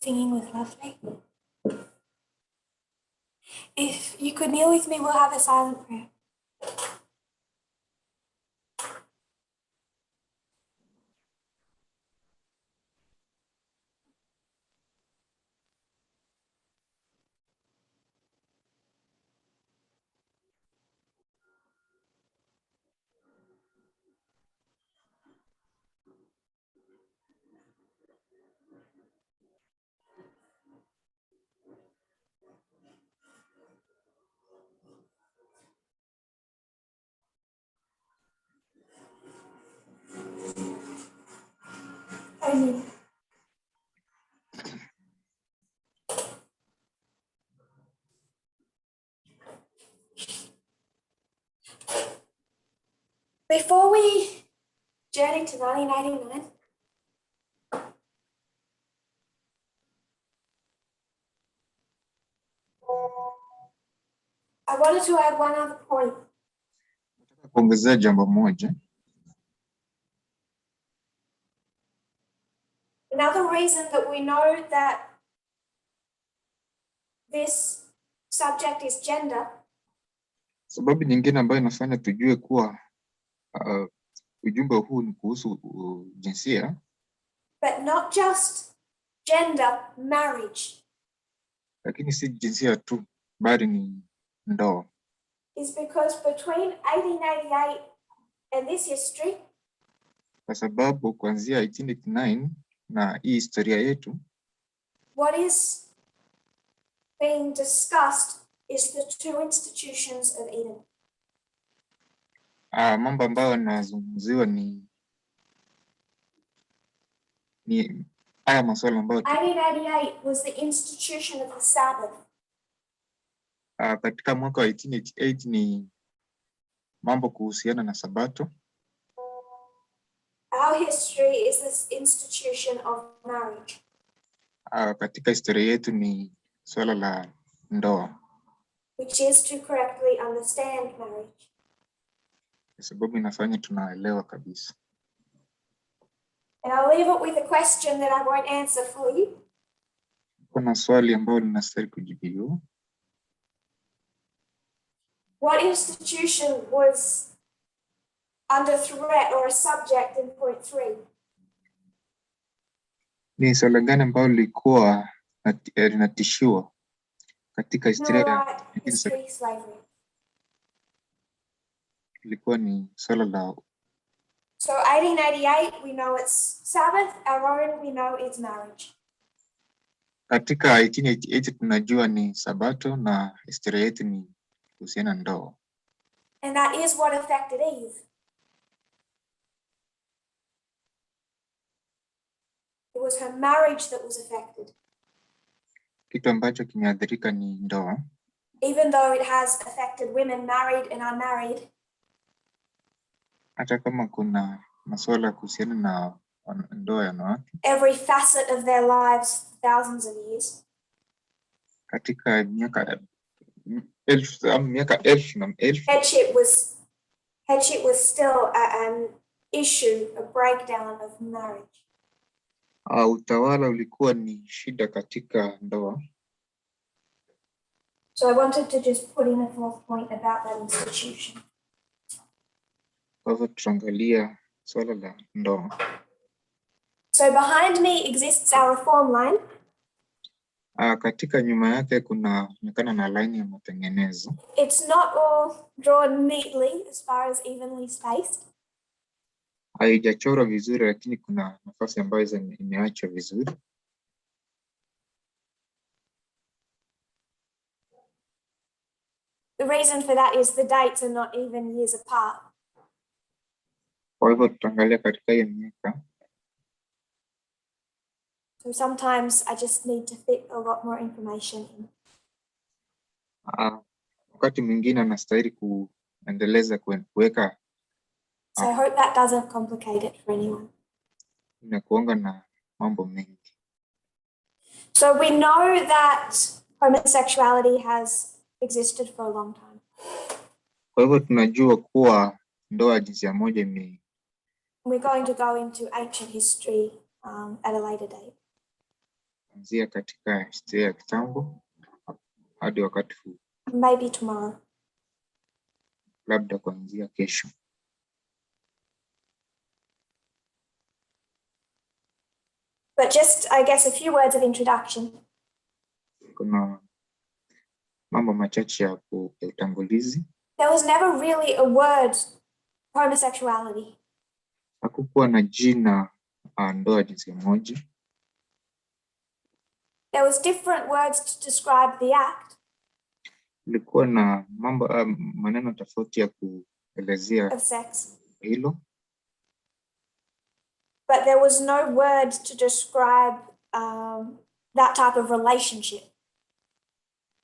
Singing was lovely. If you could kneel with me, we'll have a silent prayer. Amen. Before we journey to 1989, I wanted to add one other point. Kuongezea jambo moja. Another reason that we know that this subject is gender. Sababu nyingine ambayo inafanya tujue kuwa ujumbe huu ni kuhusu jinsia. But not just gender, marriage. Lakini si jinsia tu, bali ni ndoa. Is because between 1888 and this history, kwa sababu kuanzia 1889 na hii historia yetu, what is being discussed is the two institutions of Eden. mambo ambayo yanazungumziwa ni haya masuala ambayo 1888 was the institution of the Sabbath. Katika mwaka wa 1888 ni mambo kuhusiana na Sabato. Our history is this institution of marriage. Katika historia yetu ni swala la ndoa. Which is to correctly understand marriage. Sababu inafanya tunaelewa kabisa. And I'll leave it with a question that I won't answer for you. Kuna swali ambalo linastahili kujibiwa. What institution was under threat or a subject in point 3? Ni swala gani ambalo lilikuwa linatishiwa katika historia ya slavery? Ilikuwa ni swala la So 1888 we know it's Sabbath, our own we know it's marriage. Katika 1888 tunajua ni Sabato na historia yetu ni kuhusiana ndoa. And that is what affected Eve. It was her marriage that was affected. Kitu ambacho kimeathirika ni ndoa. Even though it has affected women married and unmarried. Hata kama kuna masuala kuhusiana na ndoa ya wanawake. Every facet of their lives, thousands of years. Katika miaka elfu na elfu. Headship was still an issue, a breakdown of marriage. Utawala ulikuwa ni shida katika ndoa. So I wanted to just put in a fourth point about that institution. Kwa hivyo tutaangalia swala la ndoa. So behind me exists our reform line. Katika nyuma yake kunaonekana na line ya matengenezo. It's not all drawn neatly as far as evenly spaced. Haijachorwa vizuri lakini kuna nafasi ambazo imeachwa vizuri. The reason for that is the dates are not even years apart. Kwa hivyo tutaangalia katika hiyo miaka. So sometimes I just need to fit a lot more information in. Wakati mwingine anastahili kuendeleza kuweka. So I hope that doesn't complicate it for anyone. Inakuanga na mambo mengi. So we know that homosexuality has existed for a long time. Kwa hivyo tunajua kuwa ndoa jinsia moja We're going to go into ancient history at a later date. kuanzia katika historia ya kitambo hadi wakati huu, maybe tomorrow. labda kuanzia kesho. But just, I guess, a few words of introduction. Kuna mambo machache ya utangulizi. There was never really a word homosexuality. Hakukuwa na jina ndoa jinsia moja. There was different words to describe the act. Kulikuwa na maneno tofauti ya kuelezea of sex. hilo. But there was no word to describe that type of relationship.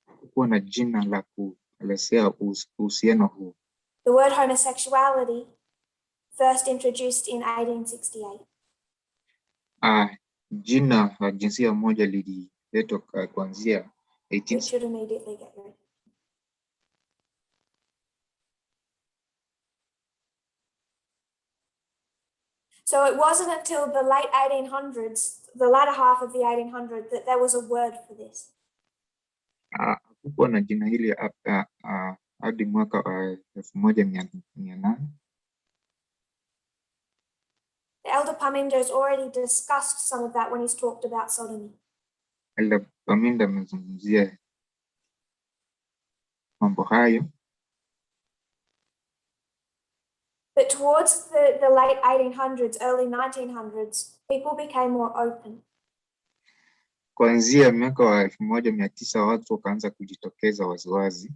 Hakukuwa na jina la kuelezea uhusiano huu. The word homosexuality first introduced in 1868. Jina la jinsia moja lililetwa kuanzia 1868. It should immediately get ready. So it wasn't until the late 1800s, the latter half of the 1800s, that there was a word for this. Hakukuwa na jina hili hadi mwaka wa 1800. The Elder Parminder has already discussed some of that when he's talked about sodomy. Elder Parminder amezungumzia mambo hayo. But towards the late 1800s, early 1900s, people became more open. Kuanzia miaka wa 1900 watu wakaanza kujitokeza waziwazi.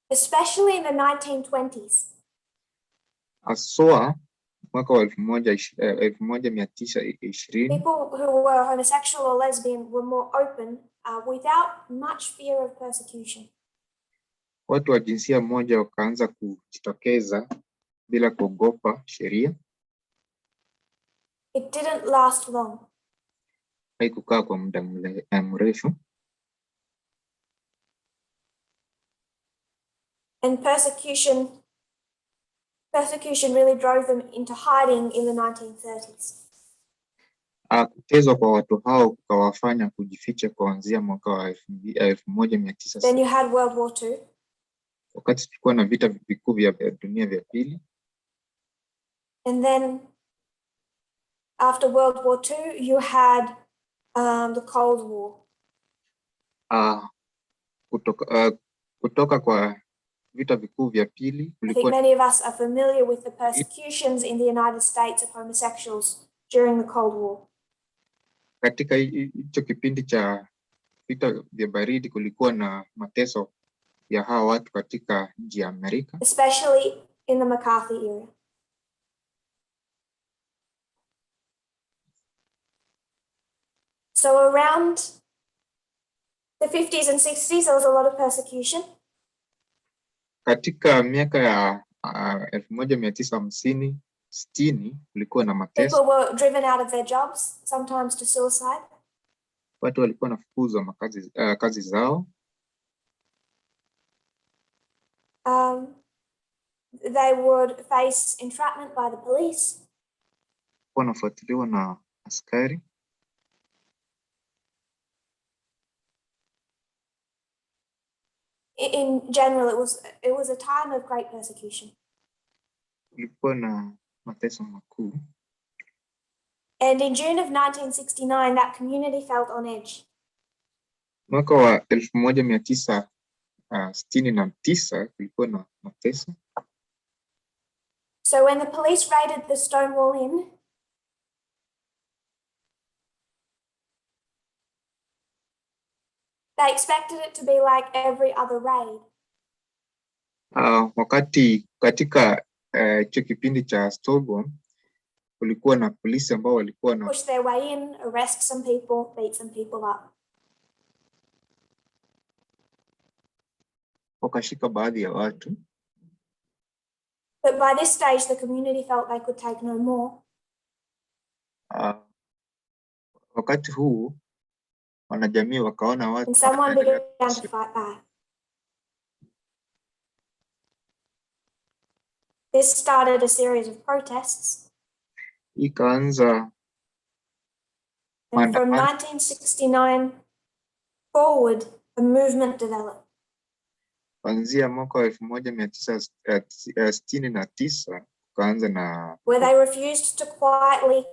Especially in the 1920s. Haswa mwaka wa 1920. People who were homosexual or lesbian were more open without much fear of persecution. Watu wa jinsia moja wakaanza kujitokeza bila kuogopa sheria. It didn't last long. Haikukaa kwa muda mrefu. And persecution really drove them into hiding in the 1930s. Kutezwa kwa watu hao kukawafanya kujificha kuanzia mwaka wa 1900. Then you had World War II. Wakati tulikuwa na vita vikuu vya dunia vya pili. And then after World War II, you had the Cold War. Kutoka kwa vita vikuu vya pili. I think many of us are familiar with the persecutions in the United States of homosexuals during the Cold War. Katika hicho kipindi cha vita vya baridi kulikuwa na mateso ya hawa watu katika nchi ya Amerika. Especially in the McCarthy era. So around the 50s and 60s, there was a lot of persecution. Katika miaka ya 1950, 60 kulikuwa na mateso. People were driven out of their jobs, sometimes to suicide. Watu walikuwa nafukuzwa kazi zao. They would face entrapment by the police. Wanafuatiliwa na askari. In general, it was a time of great persecution. Kulikuwa na mateso makuu. And in June of 1969, that community felt on edge. Mwaka wa 1969 kulikuwa na mateso. So when the police raided the Stonewall Inn, they expected it to be like every other raid. Wakati katika hicho kipindi cha Stonewall kulikuwa na polisi ambao walikuwa na push their way in, arrest some people, beat some people up. Wakashika baadhi ya watu. But by this stage, the community felt they could take no more. Wakati huu wanajamii wakaona watu. And someone began to fight back. This started a series of protests. Ikaanza And from 1969 forward, a movement developed. Kuanzia mwaka wa 1969 kuanza na where they refused to quietly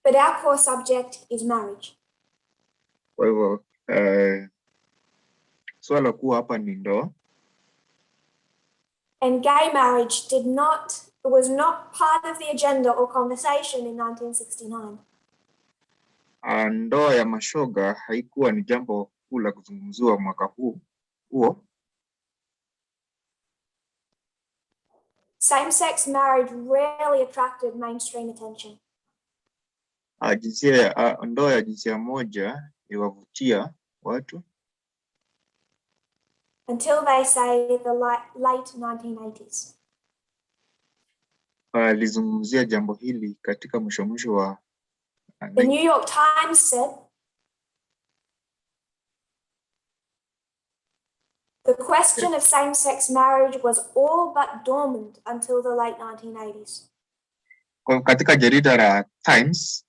but our core subject is marriage. Kwa hivyo swala kuu hapa ni ndoa. And gay marriage was not part of the agenda or conversation in 1969. Ndoa ya mashoga haikuwa ni jambo kuu la kuzungumziwa mwaka huo. Same-sex marriage rarely attracted mainstream attention. Ndoa ya jinsia moja iliwavutia watu until they say the late 1980s. Alizungumzia jambo hili katika mwisho wa The New York Times said the question of same-sex marriage was all but dormant until the late 1980s. Katika jarida la Times,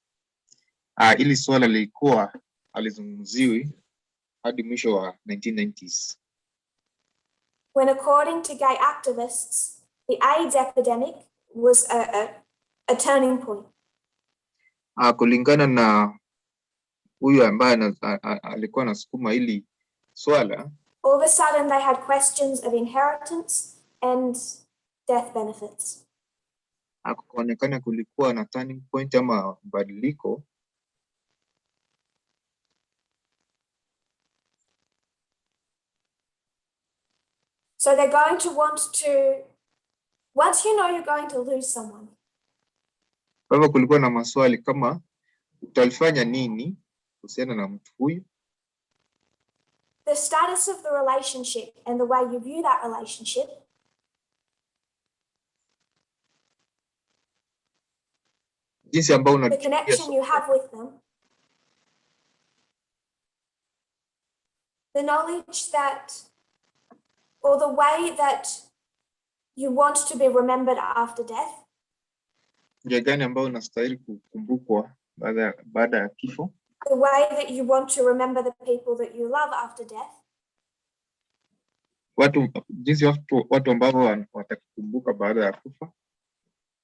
ili swala lilikuwa alizungumziwi hadi mwisho wa 1990s. When according to gay activists, the AIDS epidemic was a turning point. Kulingana na huyu ambaye alikuwa anasukuma hili swala, all of a sudden they had questions of inheritance and death benefits. Kuonekana kulikuwa na turning point ama badiliko. So they're going to want to, once you know you're going to lose someone. Kwa hivyo kulikuwa na maswali kama utalifanya nini kuhusiana na mtu huyu? The status of the relationship and the way you view that relationship jinsi ambao the connection you have with them, the knowledge that, or the way that you want to be remembered after death. Njia gani ambao unastahili kukumbukwa baada ya kifo? The way that you want to remember the people that you love after death. Jinsi watu ambao watakukumbuka baada ya kufa.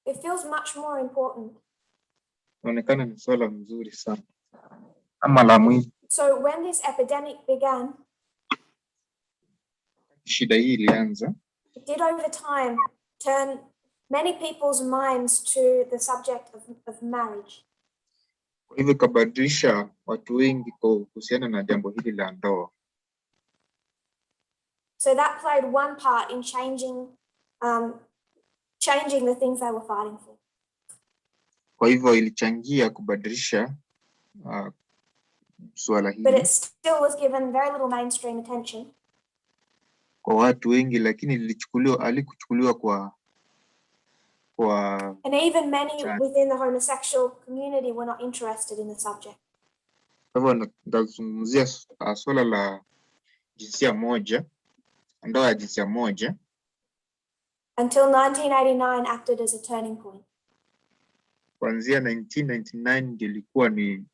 It feels much more important. Inaonekana ni swala mzuri sana. Ama la muhimu. So when this epidemic began, shida hii ilianza, it did over time turn many people's minds to the subject of marriage. Kwa hivyo kabadilisha watu wengi kuhusiana na jambo hili la ndoa. So that played one part in changing the things they were fighting for. Kwa hivyo ilichangia kubadilisha swala hili. But it still was given very little mainstream attention. Kwa watu wengi, lakini alikuchukuliwa kwa and even many within the homosexual community were not interested in the subject. Kwa hivyo ndazungumzia swala la jinsia moja, ndoa ya jinsia moja. Until 1989 acted as a turning point. Kuanzia 1999 ilikuwa ni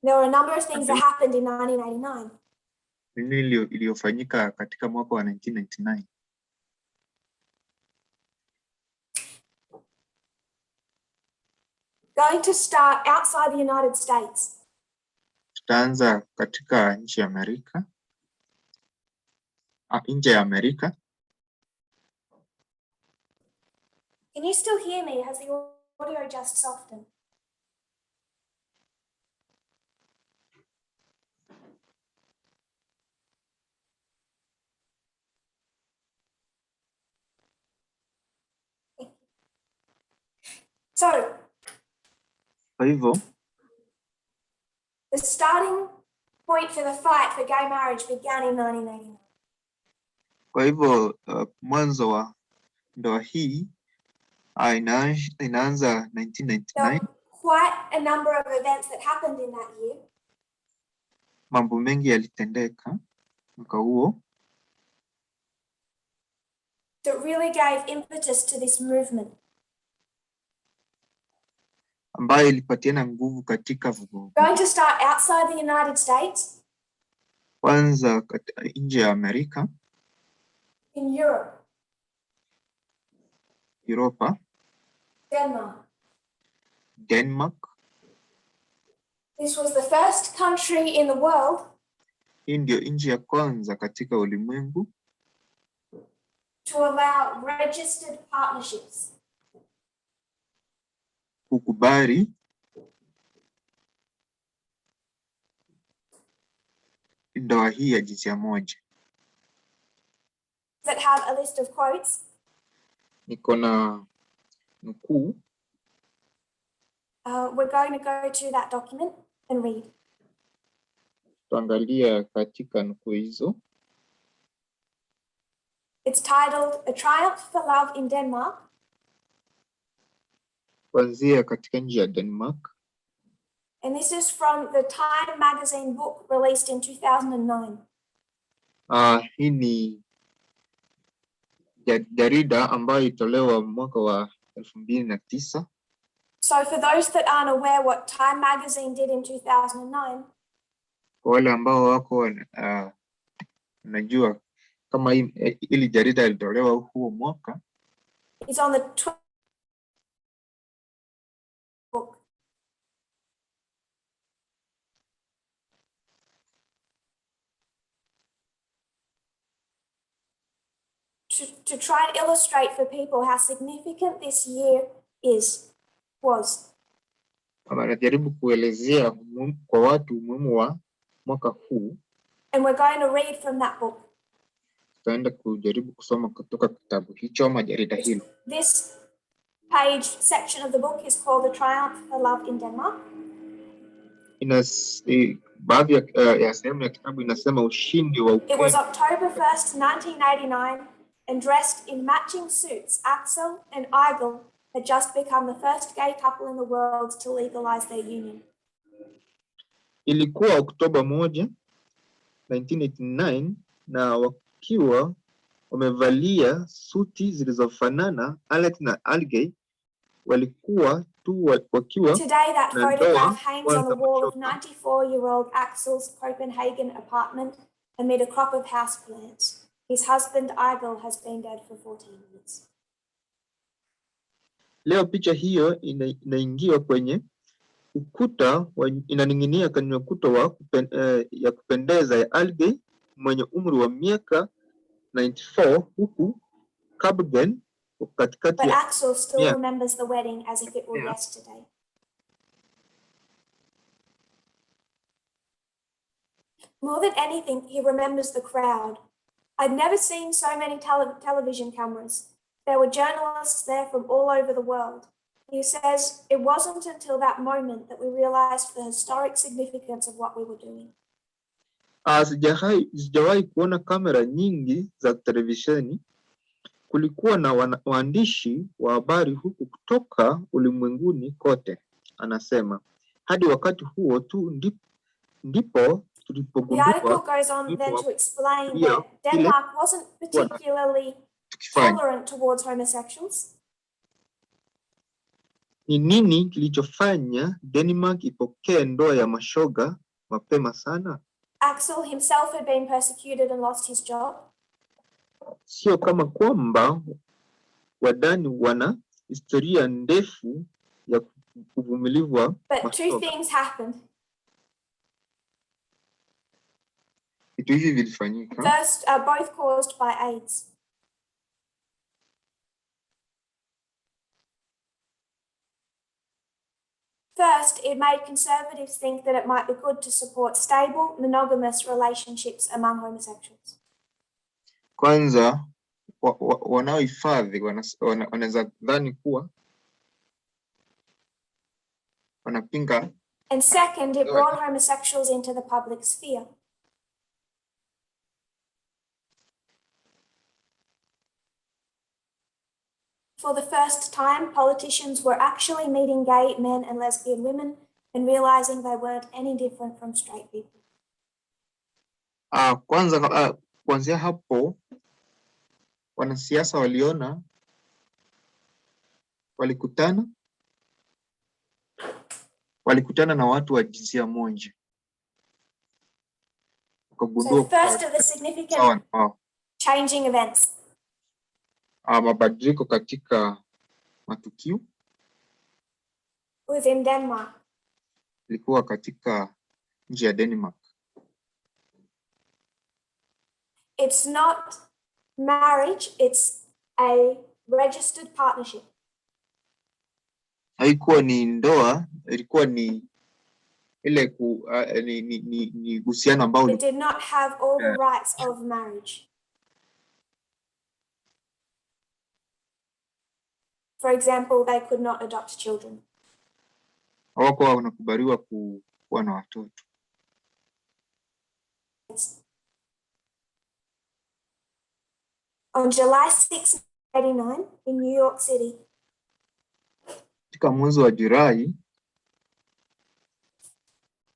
there were a number of things that happened in 1989. Nini iliyofanyika katika mwaka wa 1999? Going to start outside the United States. Tutaanza katika nchi ya Amerika. Nje ya Amerika. Can you still hear me? Has the audio just softened? So, kwa hivyo, the starting point for the fight for gay marriage began in 1989. Kwa hivyo mwanzo wa ndoa hii inaanza 1999. There were quite a number of events that happened in that year. Mambo mengi yalitendeka. mwaka huo, that really gave impetus to this movement. ambayo ilipatiana nguvu katika vuguvugu. Going to start outside the United States. Kwanza nje ya Amerika. In Europe. Europa. Denmark. This was the first country in the world. Hii ndio nchi ya kwanza katika ulimwengu To allow registered partnerships. Kukubali ndoa hii ya jinsia moja. That have a list of quotes. Niko na nukuu. We're going to go to that document and read. Tuangalia katika nukuu hizo. It's titled A Triumph for Love in Denmark. Kuanzia katika nchi ya Denmark. And this is from the Time magazine book released in 2009. Hii ni jarida ambayo itolewa mwaka wa 2009. So for those that aren't aware what Time magazine did in 2009. Kwa wale ambao wako najua kama ili jarida ilitolewa huo mwaka. It's on the book. To try and illustrate for people how significant this year was. Anajaribu kuelezea kwa watu umuhimu wa mwaka huu. And we're going to read from that book. Tutaenda kujaribu kusoma kutoka kitabu hicho ama jarida hilo. This page section of the book is called The Triumph for Love in Denmark. Baadhi ya sehemu ya kitabu inasema ushindi wa upendo. It was October 1st, 1989, and dressed in matching suits, Axel and Igel had just become the first gay couple in the world to legalize their union. Ilikuwa Oktoba 1, 1989, na wakiwa wamevalia suti zilizofanana, Alex na Algey walikuwa tu wakiwa. Today that photograph hangs on the wall of 94-year-old Axel's Copenhagen apartment amid a crop of houseplants. His husband Igel has been dead for 14 years. Leo picha hiyo inaingia kwenye ukuta inaning'inia kwenye ukuta wa ya kupendeza ya Algey mwenye umri wa miaka 94, huku Kupigania katikati. But Axel still remembers the wedding as if it were yesterday. More than anything, he remembers the crowd. I'd never seen so many television cameras. There were journalists there from all over the world. He says it wasn't until that moment that we realized the historic significance of what we were doing. Sijawahi kuona kamera nyingi za televisheni. Kulikuwa na waandishi wa habari huku kutoka ulimwenguni kote, anasema. Hadi wakati huo tu ndipo tulipogundua. The article goes on then to explain that Denmark wasn't particularly tolerant towards homosexuals. Ni nini kilichofanya Denmark ipokee ndoa ya mashoga mapema sana? Axel himself had been persecuted and lost his job. Sio kama kwamba wadani wana historia ndefu ya uvumilivu wa mashoga. But two things happened. Vitu hivi vilifanyika. First, both caused by AIDS. First, it made conservatives think that it might be good to support stable, monogamous relationships among homosexuals. Kwanza, wanaohifadhi wanaweza dhani kuwa wanapinga. And second, it brought homosexuals into the public sphere. For the first time, politicians were actually meeting gay men and lesbian women and realizing they weren't any different from straight people. Kuanzia hapo wanasiasa waliona, walikutana na watu wa jinsia moja, So first of the significant changing events. Mabadiliko katika matukio was in Denmark. Ilikuwa katika nchi ya Denmark. It's not marriage, it's a registered partnership. Haikuwa ni ndoa, ilikuwa ni ile ni uhusiano ambao it did not have all the rights of marriage. For example, they could not adopt children. Hawakuwa wanakubaliwa kuwa na watoto. On July 6, 1989 in New York City. Katika mwezi wa Julai,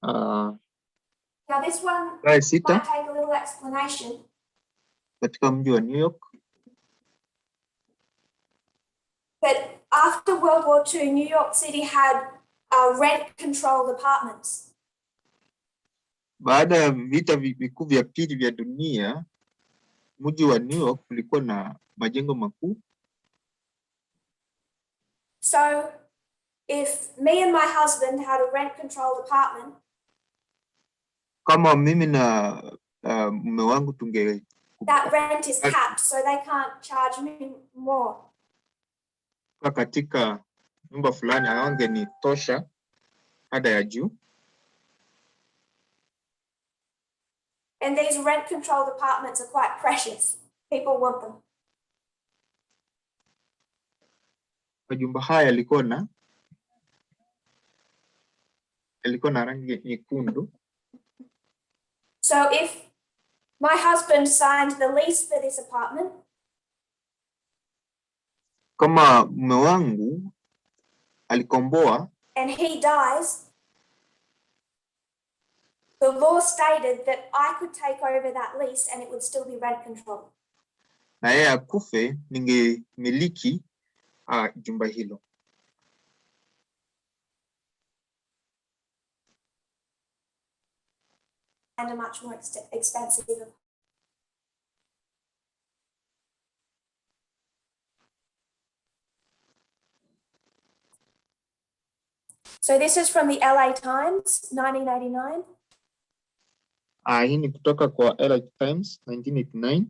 now this one might take a little explanation. Katika mji wa New York. But after World War II, New York City had rent-controlled apartments. Baada ya vita vikuu vya pili vya dunia, mji wa New York ulikuwa na majengo makuu. So if me and my husband had a rent-controlled apartment, kama mimi na mume wangu tunge, that rent is capped, so they can't charge me more. Katika nyumba fulani hawangenitosha ada ya juu. And these rent-controlled apartments are quite precious. People want them. Majumba haya yalikuwa na rangi nyekundu. So if my husband signed the lease for this apartment, kama mume wangu alikomboa, and he dies, the law stated that I could take over that lease and it would still be rent controlled. Na yeye akufe, ningemiliki jumba hilo. And a much more expensive. So this is from the LA Times, 1989. Hii ni kutoka kwa LA Times, 1989.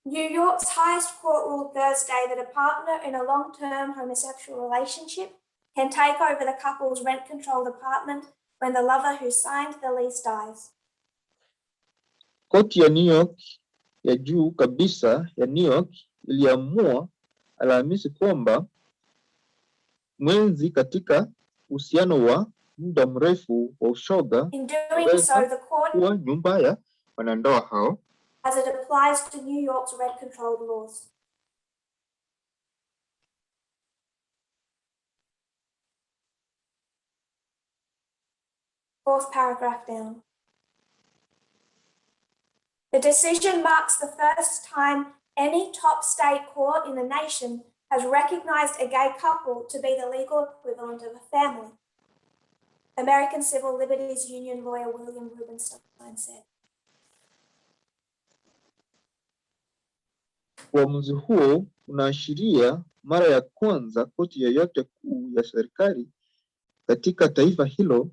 New York's highest court ruled Thursday that a partner in a long-term homosexual relationship can take over the couple's rent-controlled apartment when the lover who signed the lease dies. Koti ya New York ya juu kabisa ya New York iliamua Alhamisi kwamba mwenzi katika uhusiano wa muda mrefu wa ushoga kuwa nyumba ya wanandoa hao, as it applies to New York's rent-controlled laws. Fourth paragraph down. The decision marks the first time any top state court in the nation has recognized a gay couple to be the legal equivalent of a family, American Civil Liberties Union lawyer William Rubenstein said. Uamuzi huo unaashiria mara ya kwanza koti yoyote kuu ya serikali katika taifa hilo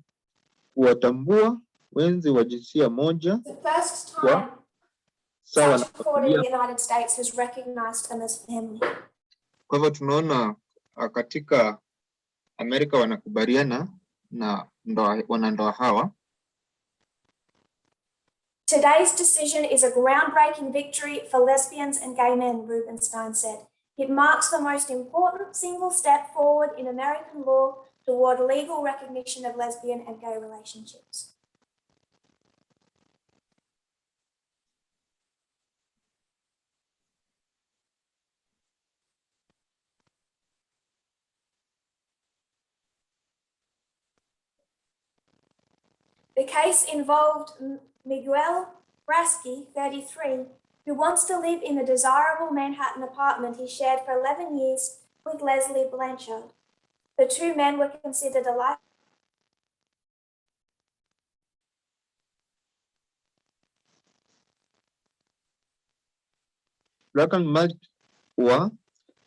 kuwatambua wenzi wa jinsia moja kwa sawa na familia. The United States has recognized them as family. Kwa hivyo tunaona katika Amerika wanakubaliana na wanandoa hawa. Today's decision is a groundbreaking victory for lesbians and gay men, Rubenstein said. It marks the most important single step forward in American law toward legal recognition of lesbian and gay relationships. The case involved Miguel Brasky, 33, who wants to live in the desirable Manhattan apartment he shared for 11 years with Leslie Blanchard. The two men were considered alike. Black and White wa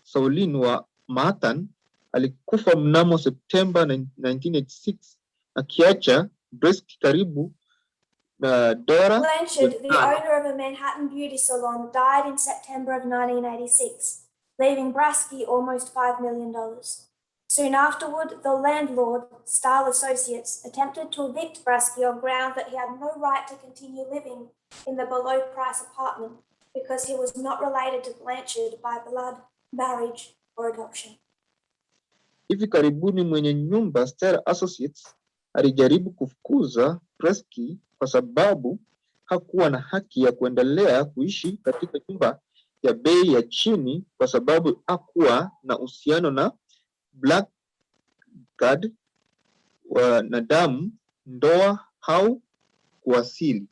Saulin wa Manhattan alikufa mnamo Septemba 1986 akiacha Bresky karibu na Dora. Blanchard, the owner of a Manhattan beauty salon, died in September of 1986, leaving Brasky almost $5 million. Soon afterward, the landlord, Stahl Associates, attempted to evict Brasky on ground that he had no right to continue living in the below-price apartment because he was not related to Blanchard by blood, marriage, or adoption. Hivi karibuni mwenye nyumba Stahl Associates alijaribu kufukuza Brasky kwa sababu hakuwa na haki ya kuendelea kuishi katika nyumba ya bei ya chini kwa sababu hakuwa na uhusiano na Blackguard na damu, ndoa au kuasili.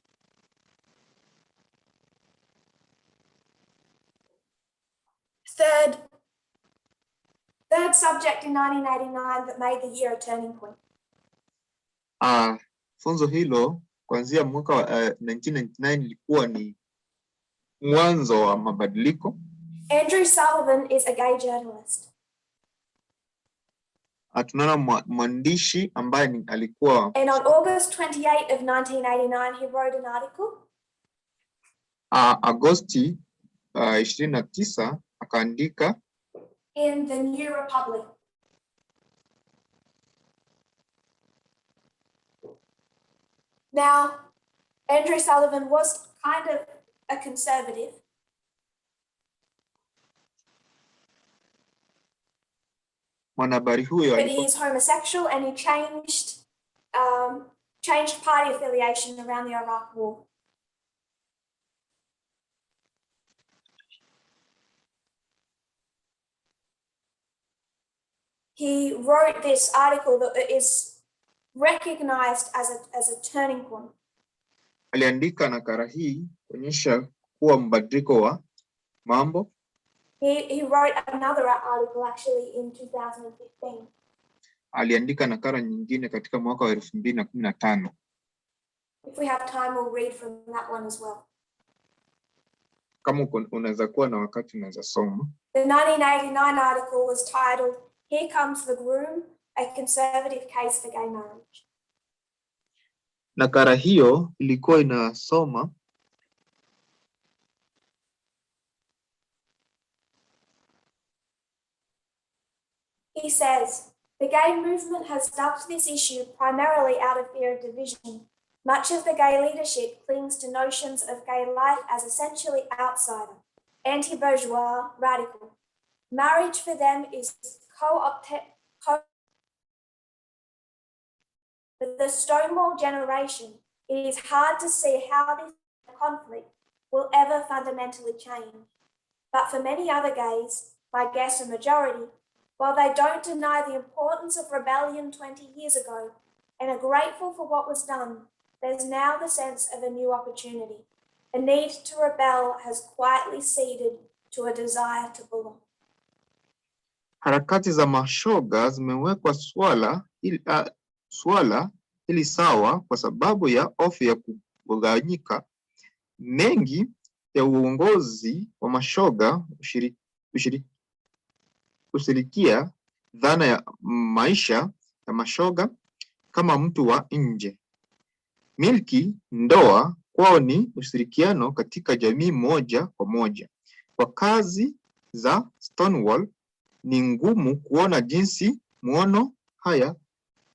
Third subject in 1989 that made the year a turning point. Funzo hilo kuanzia mwaka wa 1999 ilikuwa ni mwanzo wa mabadiliko. Andrew Sullivan is a gay journalist. Tunaona mwandishi ambaye alikuwa. And on August 28 of 1989 he wrote an article. Agosti 29 akaandika in the New Republic. Now, Andrew Sullivan was kind of a conservative. Mwanahabari huyo but he's homosexual and he changed party affiliation around the Iraq War. He wrote this article that is recognized as a turning point. Aliandika nakala hii kuonyesha kuwa mbadiliko wa mambo. He wrote another article actually in 2015. Aliandika nakala nyingine katika mwaka wa 2015. If we have time, we'll read from that one as well. Kama unaweza kuwa na wakati unaweza soma. The 1989 article was titled, "Here Comes the Groom, a Conservative Case for Gay Marriage." Nakala hiyo ilikuwa inasoma He says, "The gay movement has ducked this issue primarily out of fear of division. Much of the gay leadership clings to notions of gay life as essentially outsider, anti-bourgeois, radical. Marriage for them is With the Stonewall generation, it is hard to see how this conflict will ever fundamentally change. But for many other gays, my guess a majority, while they don't deny the importance of rebellion 20 years ago and are grateful for what was done, there's now the sense of a new opportunity. A need to rebel has quietly ceded to a desire to belong." Harakati za mashoga zimewekwa swala hili sawa kwa sababu ya hofu ya kugawanyika. Mengi ya uongozi wa mashoga ushirikia dhana ya maisha ya mashoga kama mtu wa nje. Milki, ndoa kwao ni ushirikiano katika jamii moja kwa moja. Kwa kazi za Stonewall ni ngumu kuona jinsi muono haya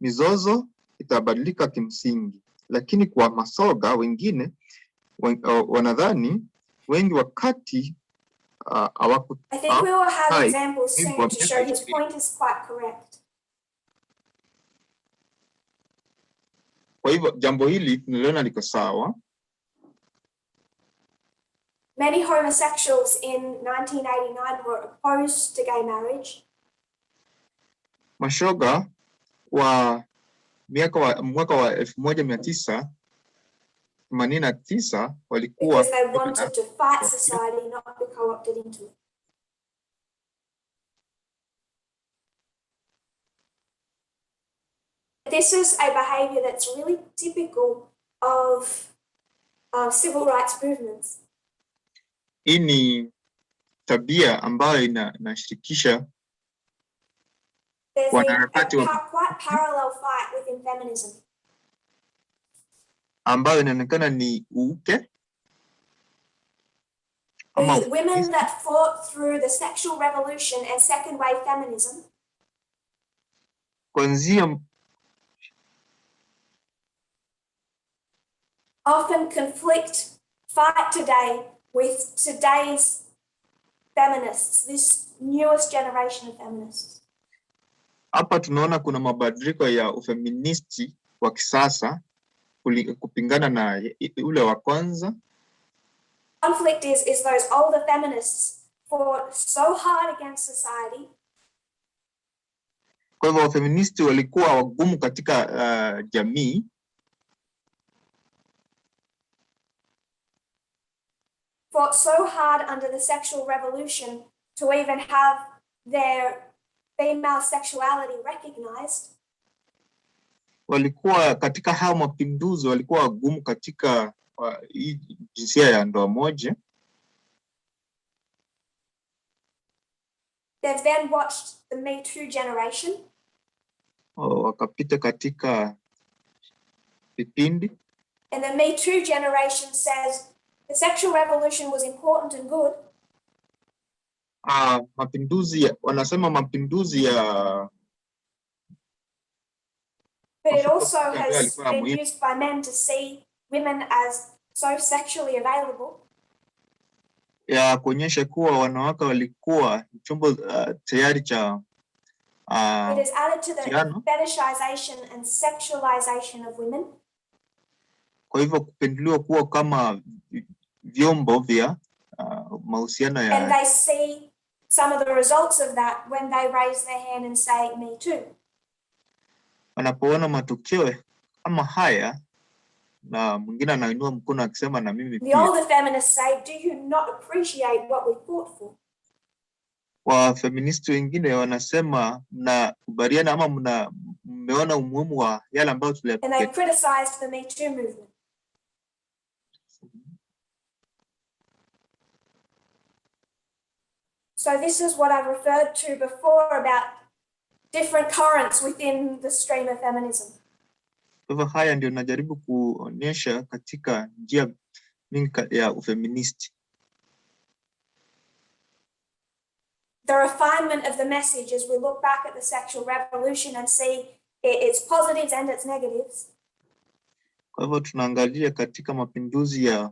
mizozo itabadilika kimsingi, lakini kwa mashoga wengine wanadhani wengi wakati I think we will have examples soon to show his point is quite correct. Kwa hivyo jambo hili tunaliona liko sawa. Many homosexuals in 1989 were opposed to gay marriage. Mashoga wa mwaka wa 1989 walikuwa because they wanted to fight society, not be co-opted into it. This is a behavior that's really typical of civil rights movements. Hii ni tabia ambayo inashirikisha wanaharakati quite parallel fight within feminism. Ambayo inaonekana ni uke. The women that fought through the sexual revolution and second wave feminism kuanzia often fight today with today's feminists, this newest generation of feminists. Hapa tunaona kuna mabadiliko ya ufeministi wa kisasa kupingana na ule wa kwanza. Conflict is those older feminists fought so hard against society. Kwa hivyo wafeministi walikuwa wagumu katika jamii. Fought so hard under the sexual revolution to even have their female sexuality recognized. Walikuwa katika hao mapinduzi walikuwa wagumu katika jinsia ya ndoa moja. They've then watched the Me Too generation. Wakapita katika vipindi. And the Me Too generation says the sexual revolution was important and good. Wanasema mapinduzi ya but it also has been used by men to see women as so sexually available. Ya kuonyesha kuwa wanawake walikuwa chombo tayari cha it has added to the fetishization and sexualization of women. Kwa hivyo kupendelewa kuwa kama vyombo vya mahusiano ya. And they see some of the results of that when they raise their hand and say me too. Wanapoona matokeo kama haya na mwingine anainua mkono akisema na mimi pia. The older feminists say, do you not appreciate what we fought for? Wa feministi wengine wanasema mnakubaliana ama mmeona umuhimu wa yale ambayo tuliyapigania. And they criticized the Me Too movement. So this is what I referred to before about different currents within the stream of feminism. Kwa haya ndio najaribu kuonyesha katika njia mingi ya ufeministi. The refinement of the message as we look back at the sexual revolution and see its positives and its negatives. Kwa hivyo tunaangalia katika mapinduzi ya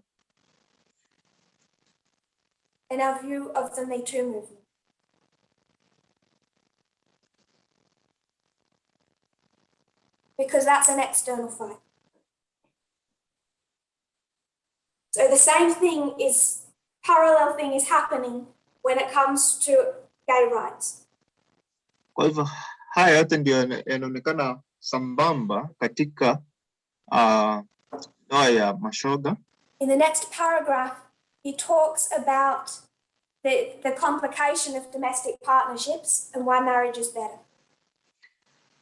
in our view of the Me Too movement. Because that's an external fight. So the same thing is, parallel thing is happening when it comes to gay rights. Kwa hivyo haya yote ndio yanaonekana sambamba katika ndoa ya mashoga. In the next paragraph, he talks about the complication of domestic partnerships and why marriage is better.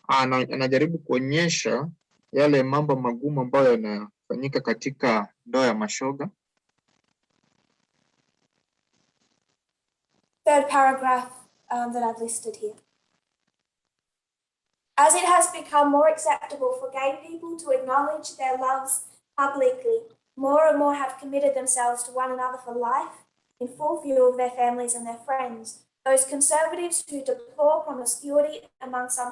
Anajaribu kuonyesha yale mambo magumu ambayo yanafanyika katika ndoa ya mashoga. Third paragraph that I've listed here. As it has become more acceptable for gay people to acknowledge their loves publicly, more and more have committed themselves to one another for life in full view of their families and their friends. Those conservatives who deplore promiscuity among some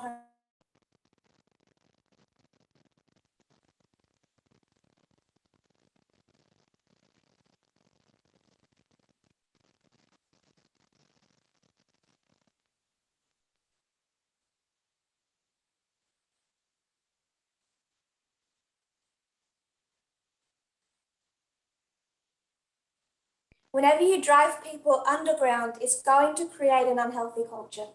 Whenever you drive people underground, it's going to create an unhealthy culture.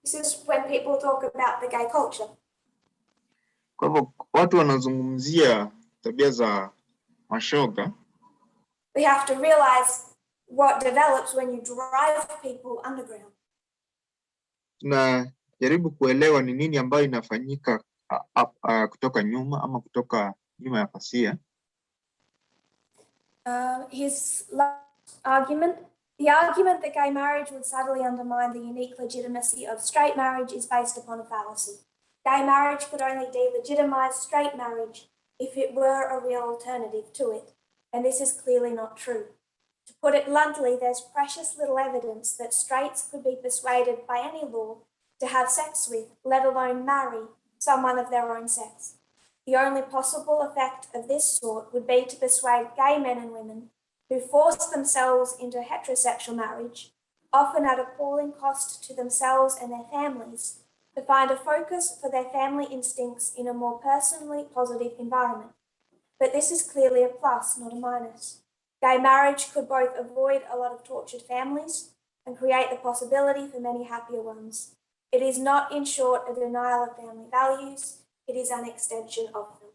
This is when people talk about the gay culture. Kwa hivyo watu wanazungumzia tabia za mashoga. We have to realize what develops when you drive people underground. Tunajaribu kuelewa ni nini ambayo inafanyika kutoka nyuma ama kutoka nyuma ya pasia. His argument, the argument that gay marriage would subtly undermine the unique legitimacy of straight marriage is based upon a fallacy. Gay marriage could only delegitimize straight marriage if it were a real alternative to it, and this is clearly not true. To put it bluntly, there's precious little evidence that straights could be persuaded by any law to have sex with, let alone marry, someone of their own sex. The only possible effect of this sort would be to persuade gay men and women who force themselves into heterosexual marriage, often at appalling cost to themselves and their families, to find a focus for their family instincts in a more personally positive environment. But this is clearly a plus, not a minus. Gay marriage could both avoid a lot of tortured families and create the possibility for many happier ones. It is not, in short, a denial of family values. It is an extension of them.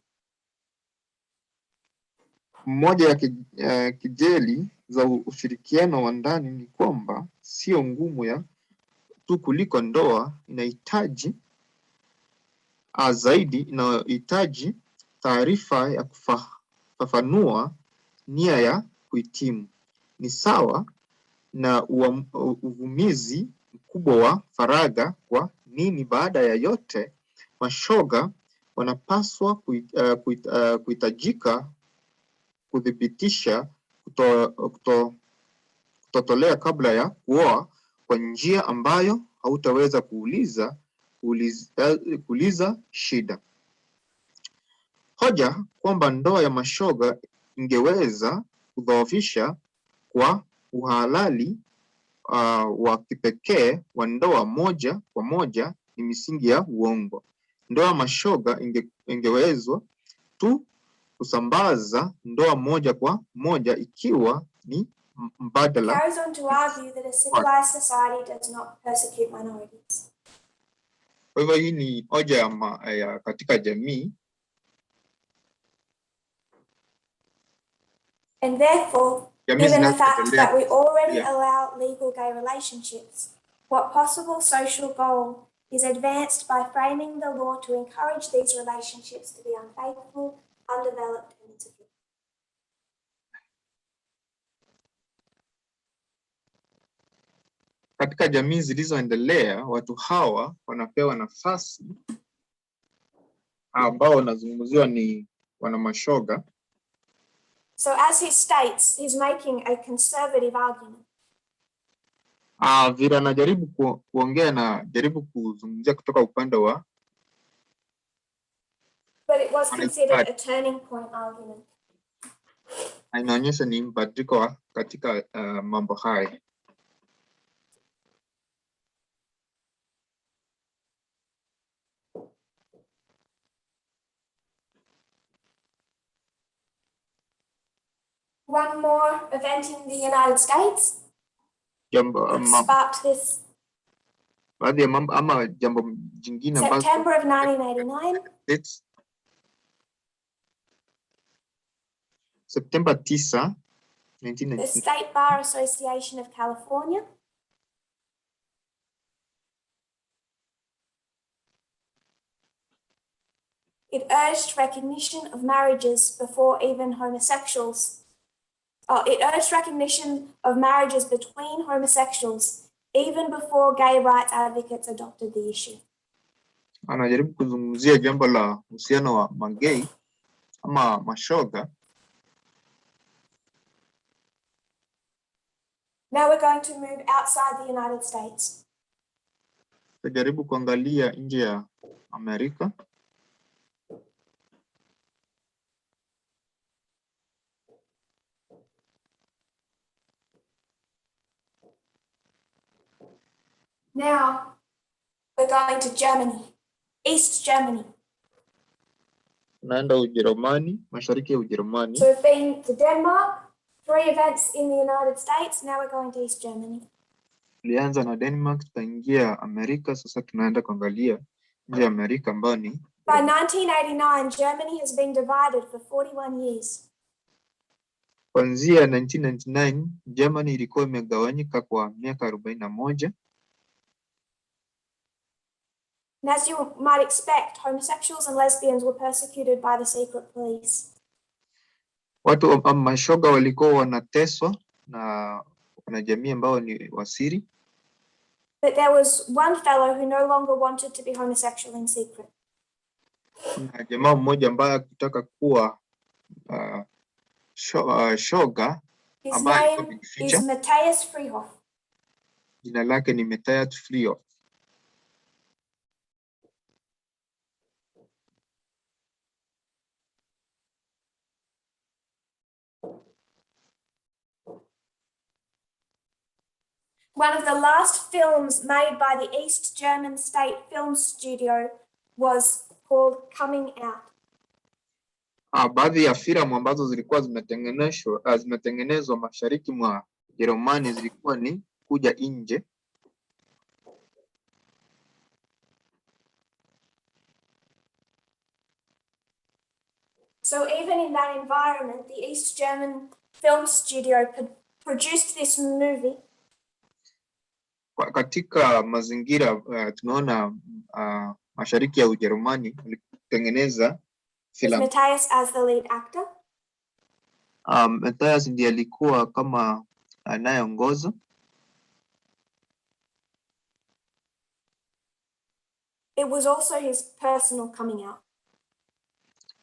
Moja ya kejeli za ushirikiano wa ndani ni kwamba sio ngumu ya tu kuliko ndoa, inahitaji zaidi, inahitaji taarifa ya kufafanua nia ya kuhitimu. Ni sawa na uvumizi mkubwa wa faragha. Kwa nini baada ya yote mashoga wanapaswa kuhitajika kuthibitisha kutotolea kabla ya kuoa kwa njia ambayo hautaweza kuuliza shida. Hoja kwamba ndoa ya mashoga ingeweza kudhoofisha kwa uhalali wa kipekee wa ndoa moja kwa moja ni misingi ya uongo. Ndoa mashoga ingewezwa tu kusambaza ndoa moja kwa moja ikiwa ni mbadala. Carries on to argue that a civilized society does not persecute minorities. Kwa hivyo hii ni hoja ya katika jamii. And therefore, given the fact that we already allow legal gay relationships, what possible social goal is advanced by framing the law to encourage these relationships to be unfaithful, undeveloped, and insecure? Katika jamii zilizoendelea, watu hawa wanapewa nafasi ambao wanazungumziwa ni wanamashoga. So as he states, he's making a conservative argument. Vile anajaribu kuongea na jaribu kuzungumzia kutoka upande wa. But it was considered a turning point argument. Inaonyesha ni mbadiliko katika mambo haya. One more event in the United States sparked this. Baadhi ya mambo ama jambo jingine September of 1989. September 9, 1989. The State Bar Association of California it urged recognition of marriages before even homosexuals. It urged recognition of marriages between homosexuals even before gay rights advocates adopted the issue. Anajaribu kuzungumzia jambo la uhusiano wa magay ama mashoga. Now we're going to move outside the United States. Tajaribu kuangalia nje ya Amerika. Now we're going to Germany, East Germany. Naenda Ujerumani, mashariki ya Ujerumani. So we've been to Denmark, 3 events in the United States, now we're going to East Germany. Tulianza na Denmark, tukaingia Amerika, sasa tunaenda kuangalia nje ya Amerika ambayo ni By 1989, Germany has been divided for 41 years. kuanzia 1999 Germany ilikuwa imegawanyika kwa miaka 41. And as you might expect, homosexuals and lesbians were persecuted by the secret police. Watu mashoga walikuwa wanateswa na wanajamii ambao ni wasiri. But there was one fellow who no longer wanted to be homosexual in secret. Kuna jamaa mmoja ambaye akitaka kuwa shoga ambaye His name is Matthias Friedhof. Jina lake ni Matthias Friedhof. One of the last films made by the East German State Film Studio was called Coming Out. Baadhi ya filamu ambazo zilikuwa zimetengenezwa mashariki mwa Jerumani zilikuwa ni Kuja Nje. So even in that environment, the East German Film Studio produced this movie. Katika mazingira tunaona mashariki ya Ujerumani walitengeneza filamu. With Matthias as the lead actor. Matthias ndiye alikuwa kama anayeongoza. It was also his personal coming out.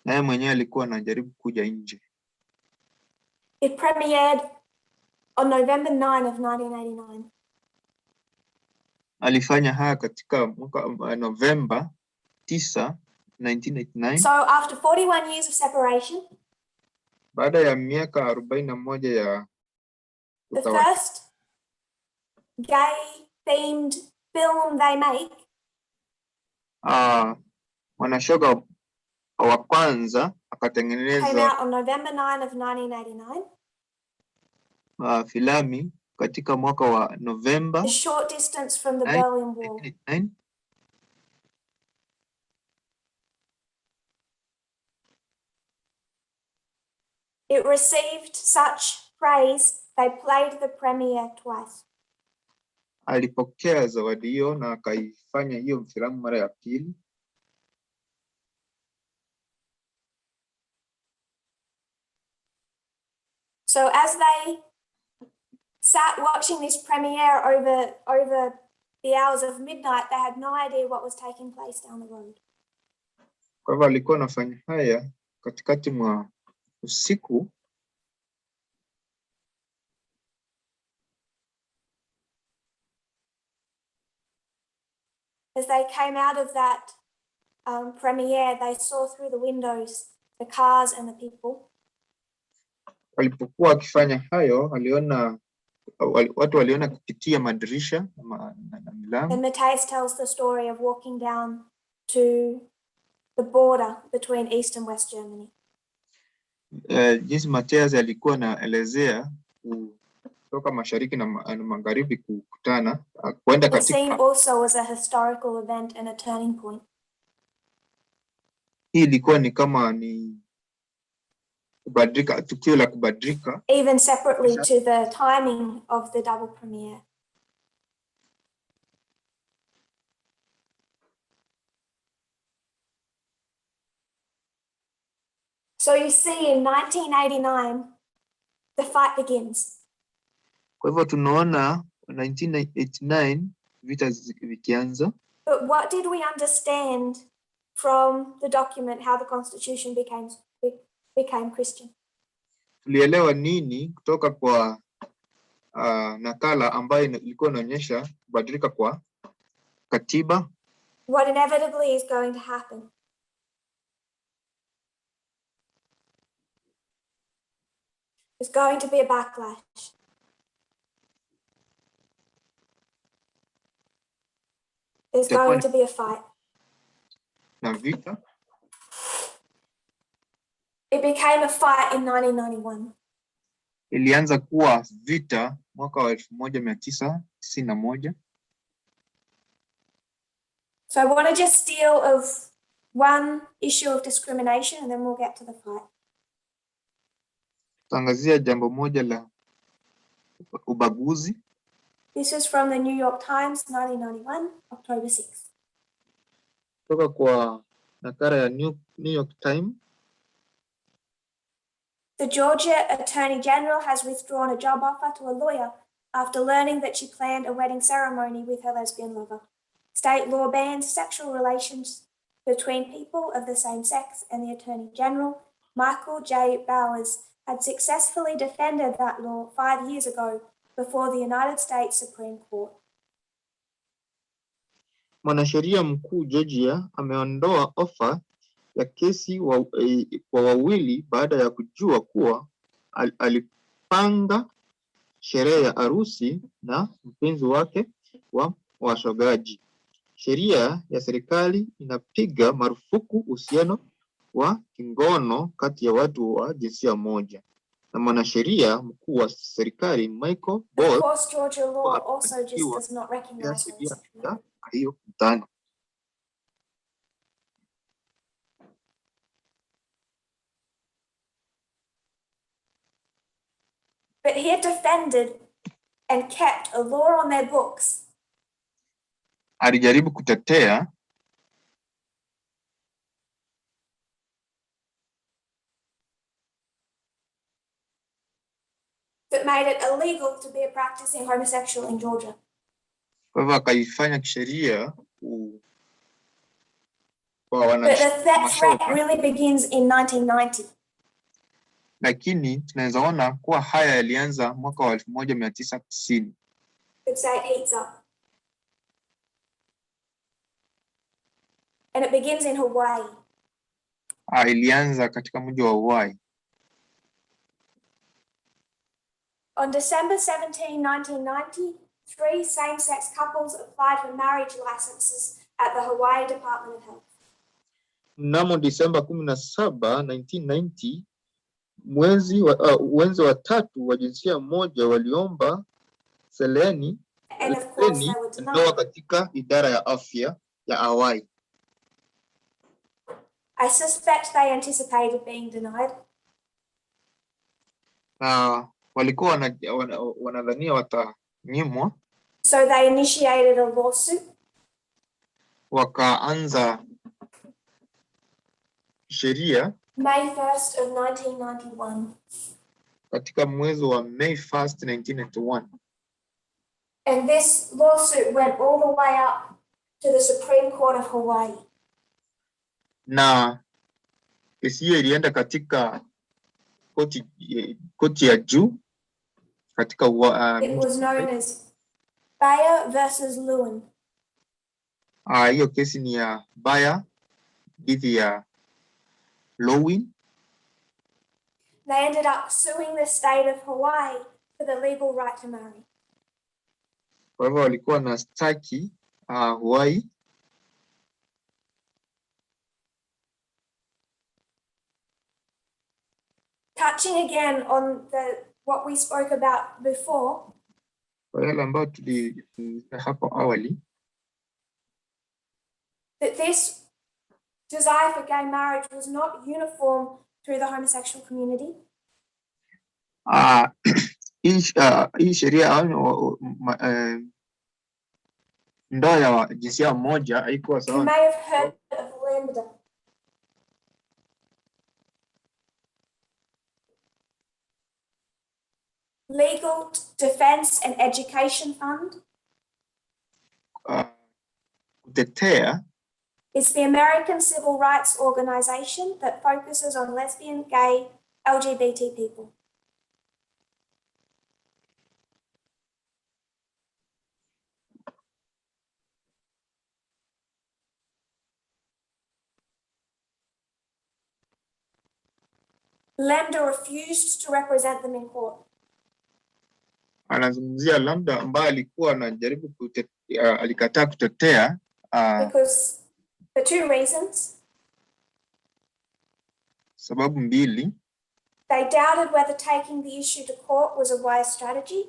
Naye mwenyewe alikuwa anajaribu kuja nje. It premiered on November 9 of 1989. Alifanya haya katika mwaka Novemba 9, 1989. So after 41 years of separation, baada ya miaka 41 ya the first gay themed film they make, mwanashoga wa kwanza akatengeneza came out on November 9 of 1989. Filami katika mwaka wa Novemba, a short distance from the Berlin Wall. 1989. It received such praise they played the premiere twice. Alipokea zawadi hiyo na akaifanya hiyo filamu mara ya pili. So as they sat watching this premiere over the hours of midnight, they had no idea what was taking place down the road. Kwa hivyo alikuwa anafanya haya katikati mwa usiku. As they came out of that premiere, they saw through the windows the cars and the people. Walipokuwa wakifanya hayo, watu waliona kupitia madirisha na milango. And Matthias tells the story of walking down to the border between East and West Germany. Jinsi Matthias alikuwa anaelezea kutoka mashariki na magharibi kukutana kwenda katika. The scene also was a historical event and a turning point. Hii ilikuwa ni kama ni kubadilika, tukio la kubadilika. Even separately to the timing of the double premiere. So you see, in 1989, the fight begins. Kwa hivyo tunaona 1989 vita vikianza. But what did we understand from the document how the Constitution became Christian? Tulielewa nini kutoka kwa nakala ambayo ilikuwa inaonyesha kubadilika kwa katiba? What inevitably is going to happen. There's going to be a backlash. There's going to be a fight. Na vita. It became a fight in 1991. Ilianza kuwa vita mwaka wa 1991. 91. So I want to just deal of one issue of discrimination and then we'll get to the fight. Tangazia jambo moja la ubaguzi. This is from the New York Times, 1991, October 6th. Kutoka kwa nakala ya New York Times. The Georgia Attorney General has withdrawn a job offer to a lawyer after learning that she planned a wedding ceremony with her lesbian lover. State law bans sexual relations between people of the same sex, and the Attorney General, Michael J. Bowers, had successfully defended that law 5 years ago before the United States Supreme Court. Mwanasheria mkuu Georgia ameondoa ofa ya kesi kwa wawili baada ya kujua kuwa alipanga sherehe ya harusi na mpenzi wake wa washogaji. Sheria ya serikali inapiga marufuku uhusiano wa kingono kati ya watu wa jinsia moja. Na mwanasheria mkuu wa serikali Michael Ball, of course, Georgia law also just does not recognize homosexuality. Hiyo mtani. But he had defended and kept a law on their books. Alijaribu kutetea that made it illegal to be a practicing homosexual in Georgia. Kwa hivyo akaifanya kisheria kwa But that threat really begins in 1990. Lakini tunaweza ona kuwa haya yalianza mwaka wa 1990. Could say it heats up. And it begins in Hawaii. Ilianza katika mji wa Hawaii. On December 17, 1990, 3 same-sex couples applied for marriage licenses at the Hawaii Department of Health. Mnamo Disemba 17, 1990, wenzi watatu wa jinsia moja waliomba seleni ndoa katika idara ya afya ya Hawaii. I suspect they anticipated being denied. Walikuwa wanadhania watanyimwa. So they initiated a lawsuit. Wakaanza sheria May 1st of 1991. Katika mwezi wa May 1st, 1991. And this lawsuit went all the way up to the Supreme Court of Hawaii. Na kesi hiyo ilienda katika koti ya juu katika it was known as Bayer versus Lewin. Hiyo kesi ni ya Bayer dhidi ya Lewin. They ended up suing the state of Hawaii for the legal right to marry. Kwa hivyo walikuwa na staki Hawaii. Touching again on what we spoke about before. Kwa yale ambayo tulizungumzia hapo awali. That this desire for gay marriage was not uniform through the homosexual community. Hii sheria ndoa ya jinsia moja haikuwa sawa. You may have heard of Lambda. Legal Defense and Education Fund. Kutetea is the American civil rights organization that focuses on lesbian, gay, LGBT people. Lambda refused to represent them in court. Anazungumzia Lambda ambaye alikuwa anajaribu alikataa kutetea because for 2 reasons. Sababu mbili. They doubted whether taking the issue to court was a wise strategy.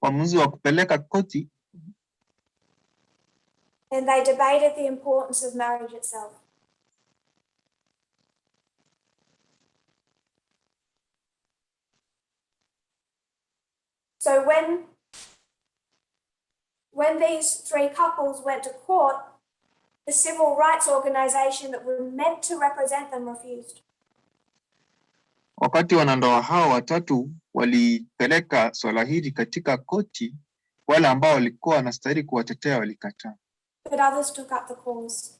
uamuzi wa kupeleka koti. And they debated the importance of marriage itself. So when these three couples went to court, the civil rights organization that were meant to represent them refused. Wakati wanandoa hao watatu walipeleka swala hili katika koti, wale ambao walikuwa wanastahili kuwatetea walikataa. But others took up the cause.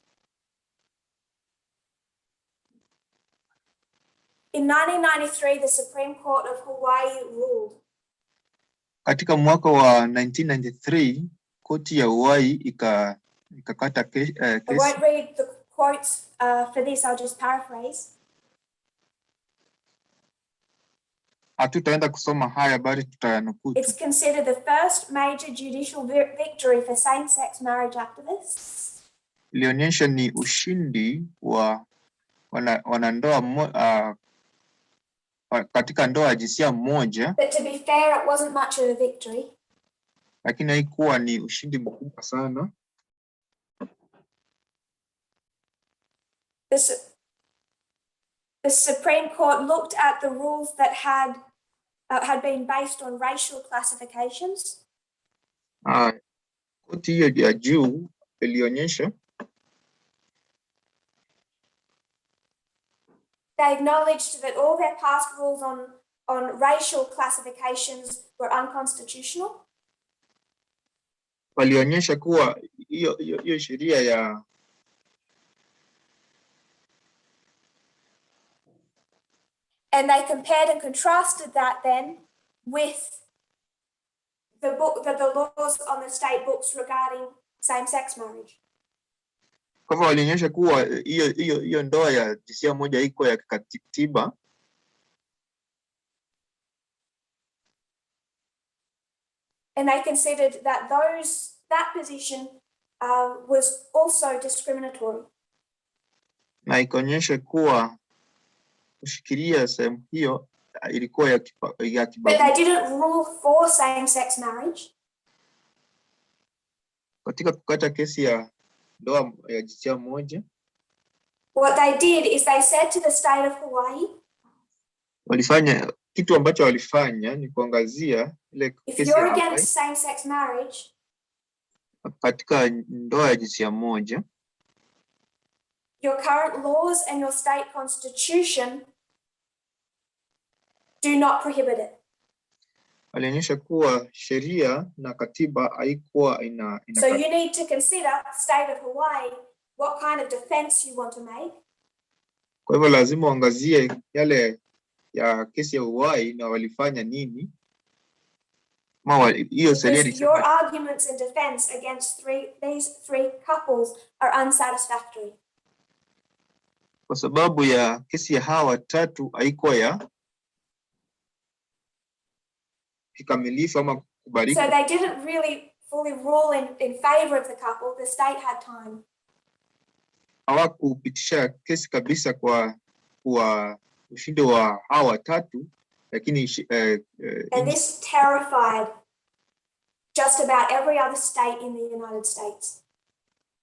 In 1993, the Supreme Court of Hawaii ruled. Katika mwaka wa 1993, koti ya Hawaii ikakata kesi. I won't read the quotes for this, I'll just paraphrase. Hatutaenda kusoma haya bali tutayanukuu. It's considered the first major judicial victory for same-sex marriage activists. Ilionyesha ni ushindi wa wanandoa katika ndoa ya jinsia moja. But to be fair, it wasn't much of a victory. Lakini haikuwa ni ushindi mkubwa sana. The Supreme Court looked at the rules that had been based on racial classifications. Koti hiyo ya juu ilionyesha. They acknowledged that all their past rules on racial classifications were unconstitutional. Walionyesha kuwa hiyo sheria ya and they compared and contrasted that then with the laws on the state books regarding same-sex marriage. Kwa hivyo walionyesha kuwa hiyo ndoa ya jinsia moja iko ya kikatiba. And they considered that that position was also discriminatory. Na ikaonyesha kuwa kushikilia sehemu hiyo ilikuwa ya kibaguzi. But they didn't rule for same-sex marriage. Katika kukata kesi ya ndoa ya jinsia moja, what they did is they said to the state of Hawaii, walifanya kitu ambacho walifanya ni kuangazia ile kesi if you're against same-sex marriage, katika ndoa ya jinsia moja, your current laws and your state constitution do not prohibit it. Walionyesha kuwa sheria na katiba haikuwa ina So you need to consider, state of Hawaii, what kind of defense you want to make. Kwa hivyo lazima uangazie yale ya kesi ya Hawaii na walifanya nini. Hiyo sheria your arguments in defense against these three couples are unsatisfactory. Kwa sababu ya kesi ya hawa watatu haikuwa ya kikamilifu ama kubalika. So they didn't really fully rule in favor of the couple. The state had time. Hawakupitisha kesi kabisa kwa ushindi wa hawa watatu, lakini and this terrified just about every other state in the United States.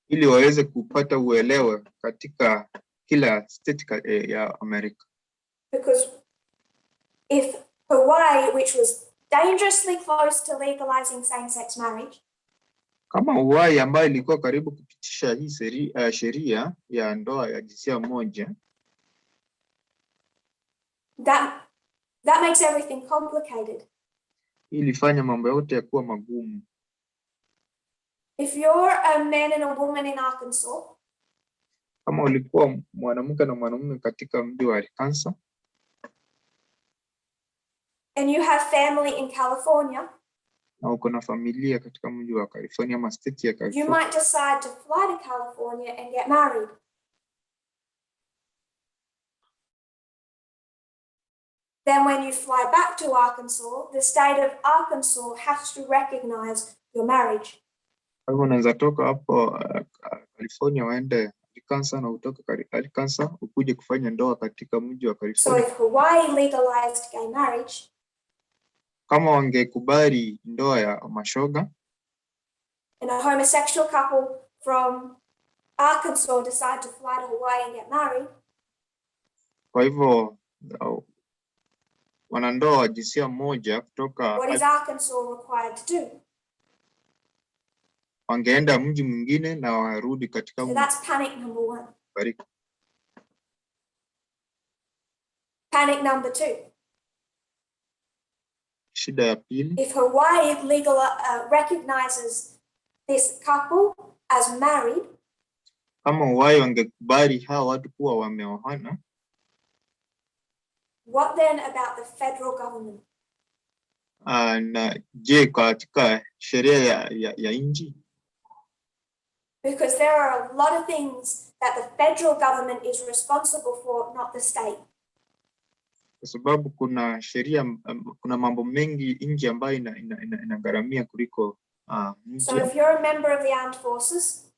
Ili waweze kupata uelewa katika kila state ya Amerika. Because if Hawaii, which was dangerously close to legalizing same-sex marriage, kama Hawaii ambayo ilikuwa karibu kupitisha hii sheria ya ndoa ya jinsia moja, that makes everything complicated. Ilifanya mambo yote yakuwa magumu. If you're a man and a woman in Arkansas, kama ulikuwa mwanamke na mwanamume katika mji wa Arkansas, and you have family in California, na uko na familia katika mji wa California ama state ya California, you might decide to fly to California and get married. Then when you fly back to Arkansas, the state of Arkansas has to recognize your marriage. Kwa hivyo unaweza toka hapo California waende Arkansas na utoke Arkansas ukuje kufanya ndoa katika mji wa California. So if Hawaii legalized gay marriage, kama wangekubali ndoa ya mashoga, and a homosexual couple from Arkansas decide to fly to Hawaii and get married, kwa hivyo wanandoa wa jinsia moja kutoka what is Arkansas required to do? wangeenda mji mwingine na warudi katika So that's panic number 1. bariki. Panic number 2. Shida ya pili, If Hawaii recognizes this couple as married, kama Hawaii wangekubali hawa watu kuwa wameoana, what then about the federal government? na je, katika sheria ya nchi? Because there are a lot of things that the federal government is responsible for, not the state. Kwa sababu kuna sheria, kuna mambo mengi nchi ambayo inagharamia kuliko nchi. So if you're a member of the armed forces,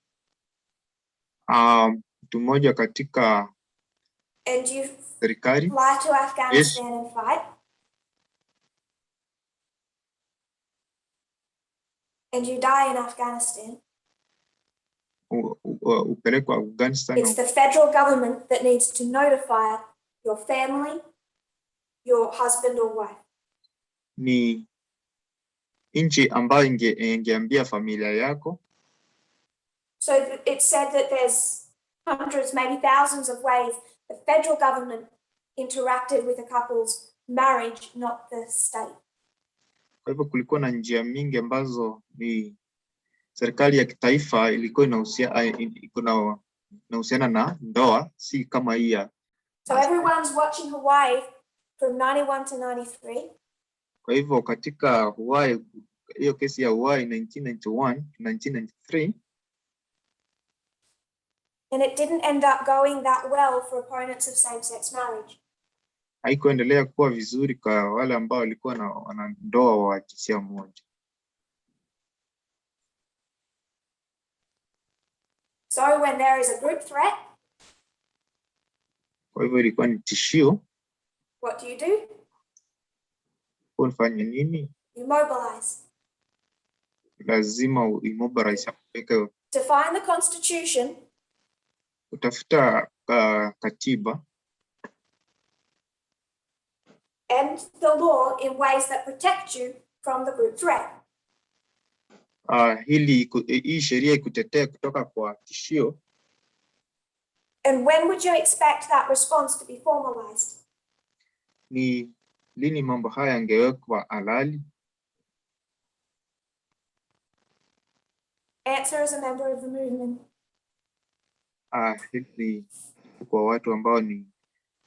mtu mmoja katika and you serikali, fly to Afghanistan and fight, and you die in Afghanistan, upelekwa Afghanistan, it's the federal government that needs to notify your family, your husband or wife. Ni nchi ambayo ingeambia familia yako. So it's said that there's hundreds, maybe thousands of ways the federal government interacted with a couple's marriage, not the state. Kwa hivyo kulikuwa na njia mingi ambazo ni serikali ya kitaifa ilikuwa inahusiana na ndoa, si kama hii ya. So everyone's watching Hawaii from 91 to 93. Kwa hivyo katika Hawaii, hiyo kesi ya Hawaii 1991 to 1993, and it didn't end up going that well for opponents of same-sex marriage. Haikuendelea kuwa vizuri kwa wale ambao walikuwa na ndoa wa jinsia moja. So when there is a group threat, kwa hivyo ilikuwa ni tishio, what do? unafanya nini? You mobilize. Lazima uimobilize, To find the constitution, utafuta katiba and the law in ways that protect you from the group threat. Hii sheria ikutetea kutoka kwa tishio. And when would you expect that response to be formalized? Ni lini mambo haya yangewekwa halali? Answer as a member of the movement. Hili kwa watu ambao ni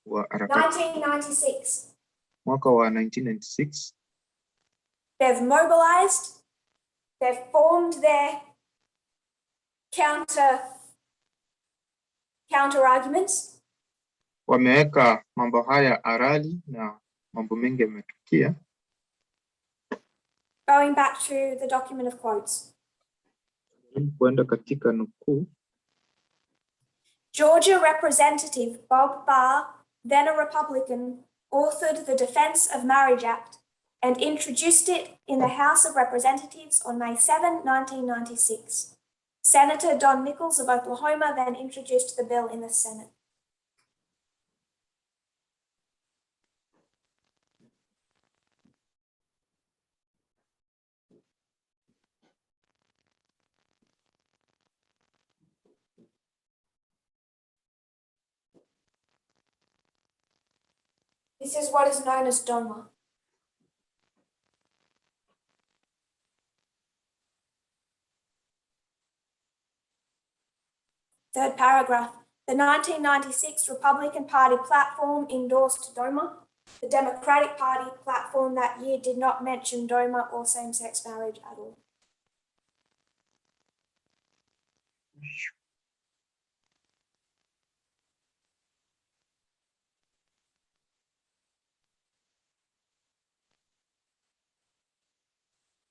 wa harakati. 1996. Mwaka wa 1996. They've mobilized. They've formed their counter arguments. Wameweka mambo haya halali na mambo mengi yametukia. Going back to the document of quotes. Kuenda katika nukuu. Georgia Representative Bob Barr, then a Republican, authored the Defense of Marriage Act and introduced it in the House of Representatives on May 7, 1996. Senator Don Nichols of Oklahoma then introduced the bill in the Senate. This is what is known as DOMA. Third paragraph. The 1996 Republican Party platform endorsed DOMA. The Democratic Party platform that year did not mention DOMA or same-sex marriage at all.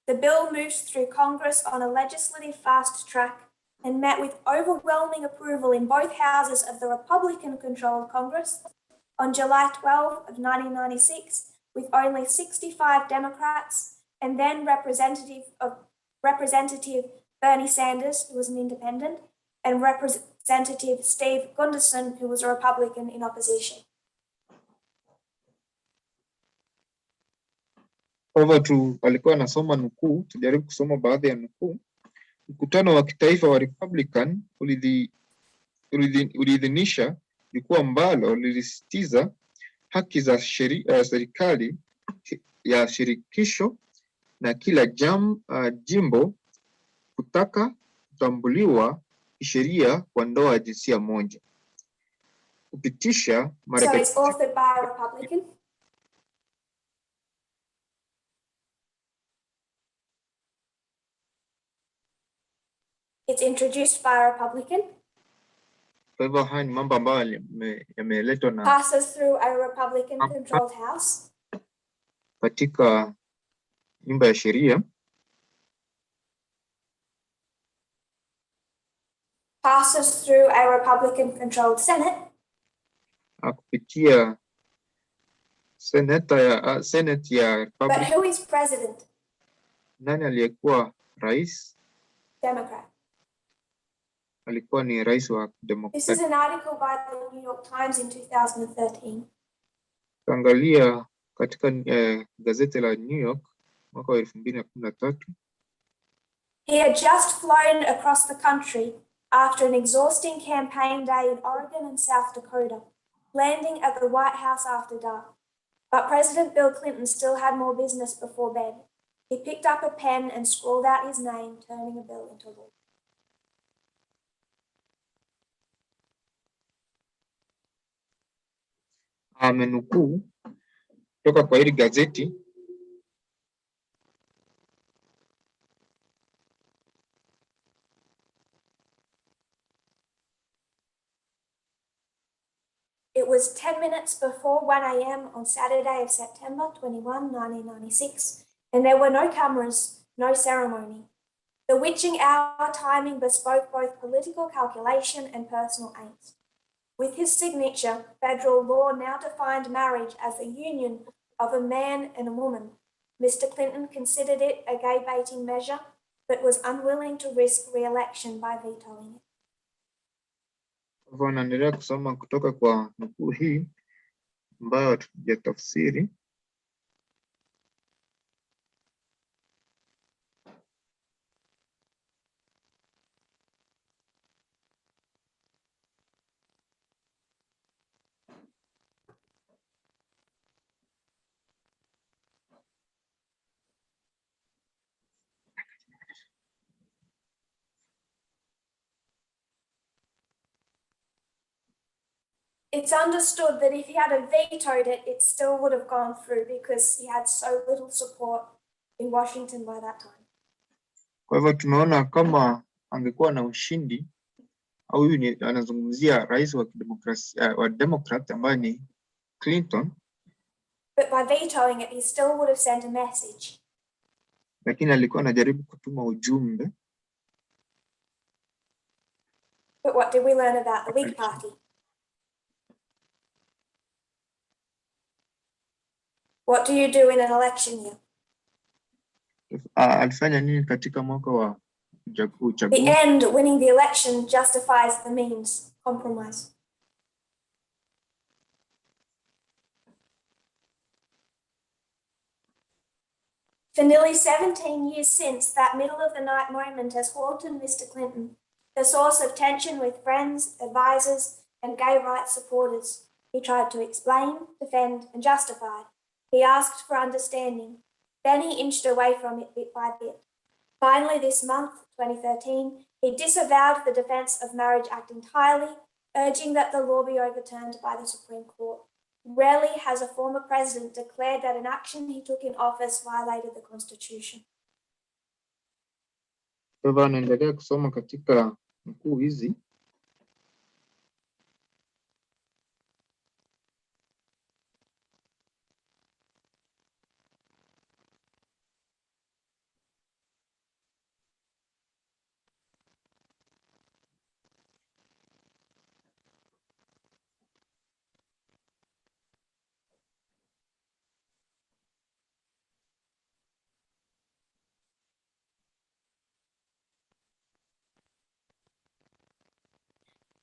The bill moved through Congress on a legislative fast track and met with overwhelming approval in both houses of the Republican-controlled Congress. On July 12 of 1996, with only 65 Democrats and then Representative Bernie Sanders, who was an independent, and Representative Steve Gunderson, who was a Republican in opposition. Kwa hivyo tu alikuwa anasoma nukuu, tujaribu kusoma baadhi ya nukuu. Mkutano wa kitaifa wa Republican uliidhinisha jukwaa ambalo lilisitiza haki za serikali ya shirikisho na kila jimbo kutaka kutambuliwa kisheria kwa ndoa ya jinsia moja. Kupitisha So it's authored by a Republican? It's introduced by a Republican? Kwa hivyo haya ni mambo ambayo yameletwa na passes through a Republican-controlled house? Katika nyumba ya sheria. Passes through a Republican-controlled Senate? Kupitia Senate ya Republican. But who is president? Nani aliyekuwa rais? Democrat. Alikuwa ni rais wa Democrat. This is an article by the New York Times in 2013. Angalia katika gazeti la New York mwaka wa 2013. He had just flown across the country after an exhausting campaign day in Oregon and South Dakota, landing at the White House after dark. But President Bill Clinton still had more business before bed. He picked up a pen and scrawled out his name, turning a bill into law. Amenukuu kutoka kwa hili gazeti. It was 10 minutes before 1 a.m. on Saturday of September 21, 1996, and there were no cameras, no ceremony. The witching hour timing bespoke both political calculation and personal angst. With his signature, federal law now defined marriage as the union of a man and a woman. Mr. Clinton considered it a gay-baiting measure, but was unwilling to risk re-election by vetoing it. Naendelea kusoma kutoka kwa nukuu hii ambayo hatujatafsiri. It's understood that if he had vetoed it, it still would have gone through because he had so little support in Washington by that time. Kwa hivyo tunaona kama angekuwa na ushindi, au huyu anazungumzia rais wa kidemokrasia wa Democrat ambaye ni Clinton. But by vetoing it, he still would have sent a message. Lakini alikuwa anajaribu kutuma ujumbe. But what did we learn about the Whig Party? What do you do in an election year? Alifanya nini katika mwaka wa uchaguzi? The end, winning the election, justifies the means, compromise. For nearly 17 years since, that middle-of-the-night moment has haunted Mr. Clinton, the source of tension with friends, advisors, and gay rights supporters. He tried to explain, defend, and justify. He asked for understanding. Then he inched away from it bit by bit. Finally, this month, 2013, he disavowed the Defence of Marriage Act entirely, urging that the law be overturned by the Supreme Court. Rarely has a former president declared that an action he took in office violated the Constitution. Kwa hivyo anaendelea kusoma katika nukuu hizi.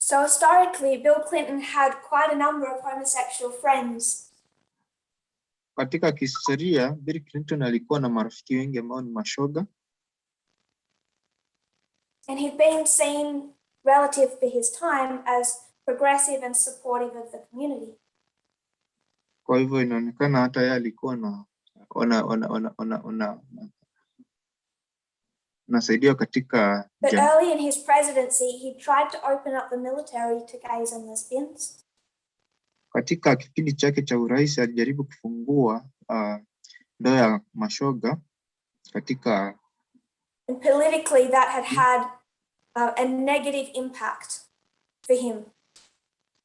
So historically, Bill Clinton had quite a number of homosexual friends. Katika kihistoria, Bill Clinton alikuwa na marafiki wengi ambao ni mashoga. And he'd been seen relative to his time as progressive and supportive of the community. Kwa hivyo inaonekana hata yeye alikuwa nasaidia katika But early in his presidency, he tried to open up the military to gays and lesbians. Katika kipindi chake cha urais alijaribu kufungua ndoa ya mashoga katika. And politically that had a negative impact for him.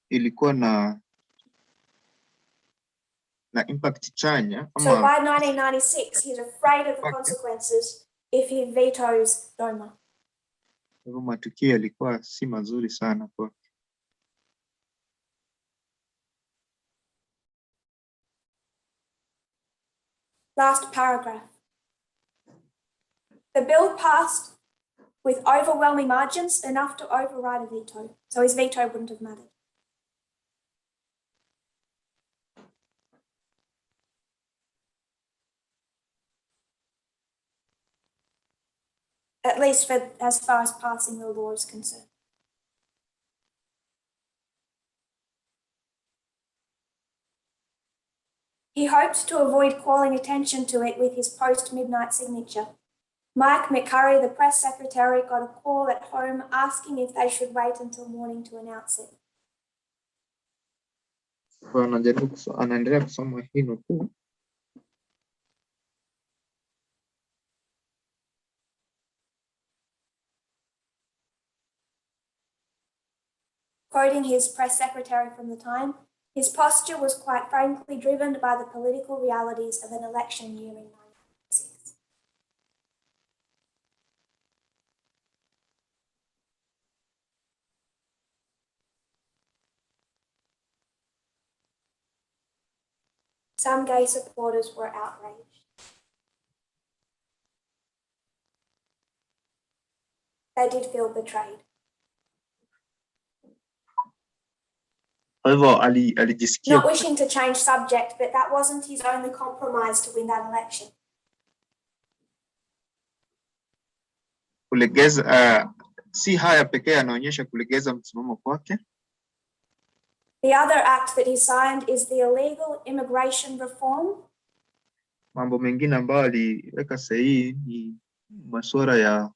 Ilikuwa na impact chanya. So by 1996, he's afraid of the consequences if he vetoes DOMA. Hivyo matukio yalikuwa si mazuri sana kwa. Last paragraph. The bill passed with overwhelming margins, enough to override a veto. So his veto wouldn't have mattered. At least for as far as passing the law is concerned. He hoped to avoid calling attention to it with his post-midnight signature. Mike McCurry, the press secretary, got a call at home asking if they should wait until morning to announce it. Anaendelea kusoma hii nukuu. Quoting his press secretary from the time, his posture was quite frankly driven by the political realities of an election year in 1996. Some gay supporters were outraged. They did feel betrayed. Not wishing to change subject, but that wasn't his only compromise to win that election. Si haya pekee anaonyesha kulegeza msimamo kwake. The other act that he signed is the illegal immigration reform. Mambo mengine ambayo aliweka sahihi ni masuala ya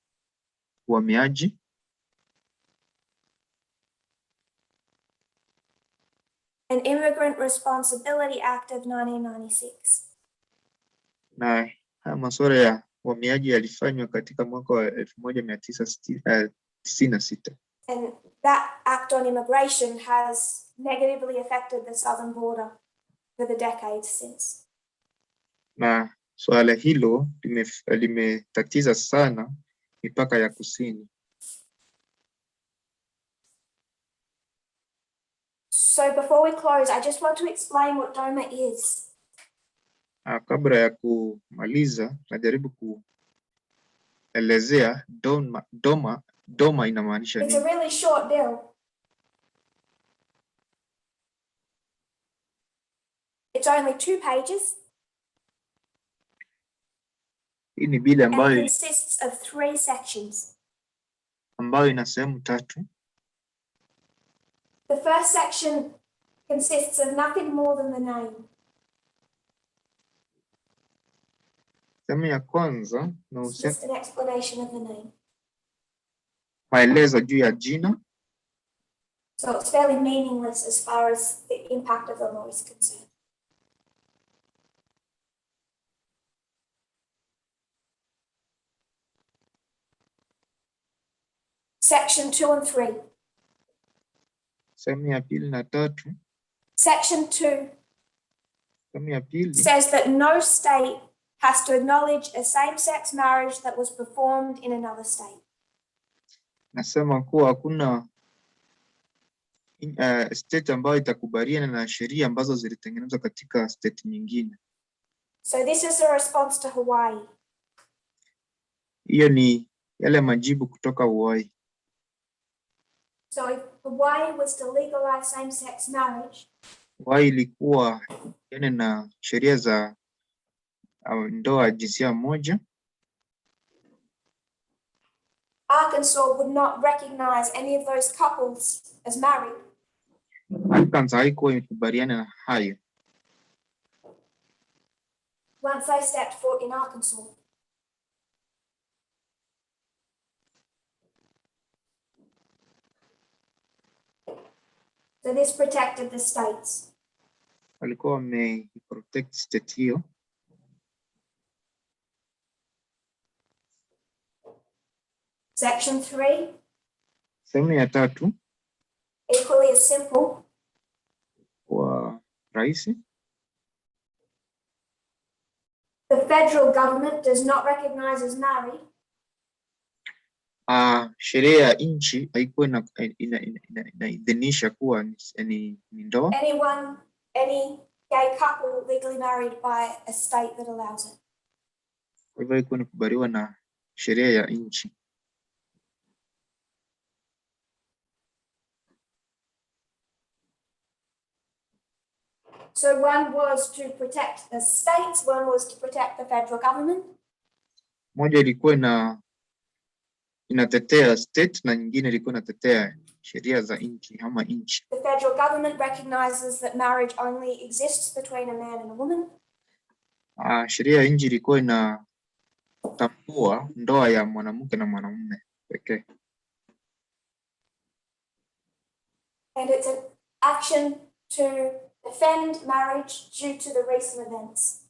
uhamiaji. An Immigrant Responsibility Act of 1996. Na haya masuala ya uhamiaji yalifanywa katika mwaka wa 1996. And that act on immigration has negatively affected the southern border for the decades since. Na swala hilo limetatiza sana mipaka ya kusini. So before we close, I just want to explain what DOMA is. Kabla ya kumaliza, najaribu kuelezea DOMA inamaanisha nini. It's a really short bill. It's only 2 pages. Hii ni bili ambayo and consists of 3 sections. Ambayo ina sehemu 3. The first section consists of nothing more than the name. Sehemu ya kwanza It's just an explanation of the name. Maelezo juu ya jina. So it's fairly meaningless as far as the impact of the law is concerned. Section 2 and 3. Sehemu ya pili na 3. Section 2 sehemu ya pili says that no state has to acknowledge a same-sex marriage that was performed in another state. Nasema kuwa hakuna state ambayo itakubaliana na sheria ambazo zilitengenezwa katika state nyingine. So this is a response to Hawaii. Hiyo ni yale majibu kutoka Hawaii. So if Hawaii was to legalize same-sex marriage, Hawaii ilikuwa yani na sheria za ndoa jinsia moja, Arkansas would not recognize any of those couples as married. Arkansas haikuwa imekubaliana na hayo once they stepped foot in Arkansas. So this protected the states. walikuwa wameprotect state hiyo. Section 3. Sehemu ya 3. Equally as simple. Kwa rahisi. The federal government does not recognize as married. Sheria ya nchi haikuwa inaidhinisha kuwa ni ndoa. Any gay couple legally married by a state that allows it. Kwa hivyo haikuwa inakubaliwa na sheria ya nchi. So one was to protect the states, one was to protect the federal government. Moja ilikuwa inatetea state na nyingine ilikuwa inatetea sheria za nchi ama nchi. The federal government recognizes that marriage only exists between a man and a woman. Sheria ya nchi ilikuwa inatambua ndoa ya mwanamke na mwanamume pekee. And it's an action to defend marriage due to the recent events.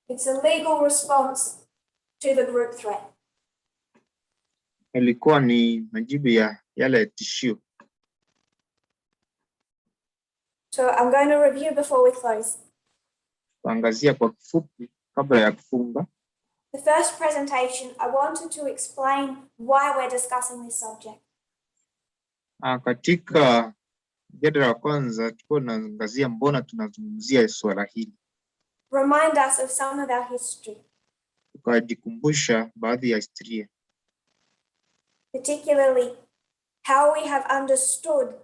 It's a legal response to the group threat. Ilikuwa ni majibu ya yale tishio. So I'm going to review before we close. Tuangazia kwa kifupi kabla ya kufunga. The first presentation, I wanted to explain why we're discussing this subject. Katika mjadala wa kwanza tulikuwa tunaangazia mbona tunazungumzia swala hili. Remind us of some of our history. Tukajikumbusha baadhi ya historia. Particularly how we have understood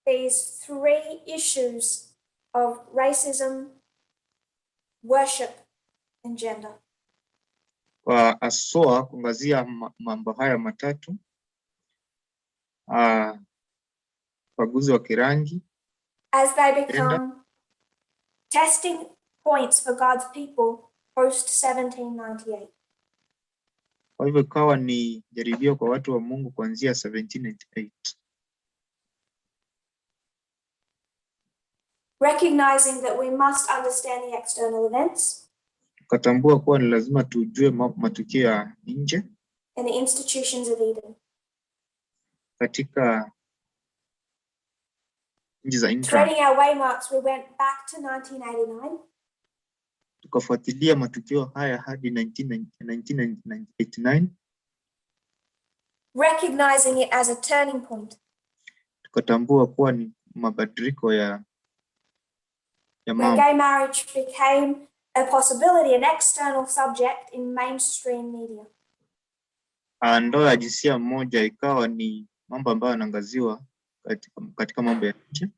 these 3 issues of racism, worship, and gender. Kwa aswa kuangazia mambo haya matatu. Ubaguzi wa kirangi. As they become testing points for God's people post 1798. Kwa hivyo ikawa ni jaribio kwa watu wa Mungu kuanzia 1798. Recognizing that we must understand the external events. Tukatambua kuwa ni lazima tujue matukio ya nje. And the institutions of Eden. Katika nchi za nje. Threading our waymarks, we went back to 1989. Tukafuatilia matukio haya hadi 1989. Recognizing it as a turning point. Tukatambua kuwa ni mabadiliko ya mambo. When gay marriage became a possibility, an external subject in mainstream media. Ndoa ya jinsia moja ikawa ni mambo ambayo yanaangaziwa katika mambo ya nje.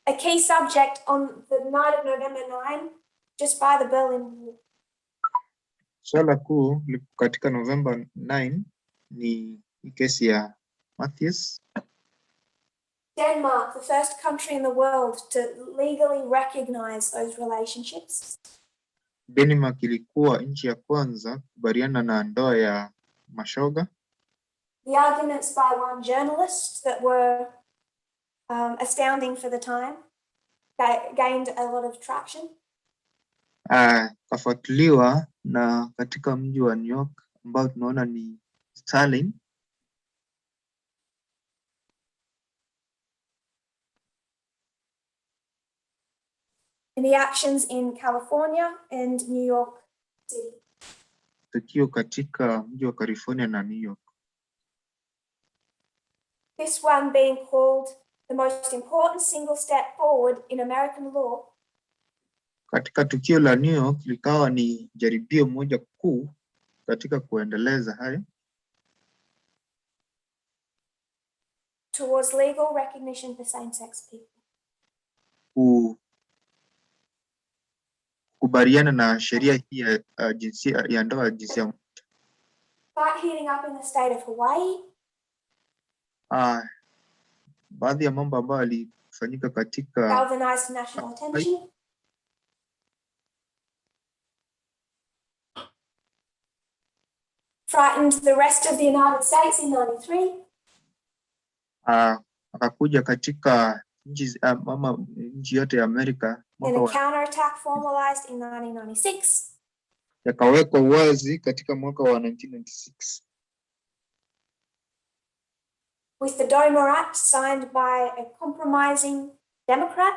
A key subject on the night of November 9, just by the Berlin Wall. Swala kuu katika November 9 ni kesi ya Matthias. Denmark, the first country in the world to legally recognize those relationships. Denmark ilikuwa nchi ya kwanza kubaliana na ndoa ya mashoga. The arguments by one journalist that were astounding for the time gained a lot of traction. Kafuatiliwa na katika mji wa New York ambao tunaona ni Stalin. In the actions in California and New York City. Tukio katika mji wa California na New York. This one being called the most important single step forward in American law. Katika tukio la New York likawa ni jaribio moja kuu katika kuendeleza hayo towards legal recognition for same-sex people. Kukubaliana na sheria hii ya jinsia ya ndoa jinsia. But heating up in the state of Hawaii. Baadhi ya mambo ambayo yalifanyika katika galvanized national attention. Frightened the rest of the United States in 93. Akakuja katika nchi yote ya Amerika. And a counterattack formalized in 1996. Yakawekwa wazi katika mwaka wa 1996. With the DOMA Act signed by a compromising Democrat.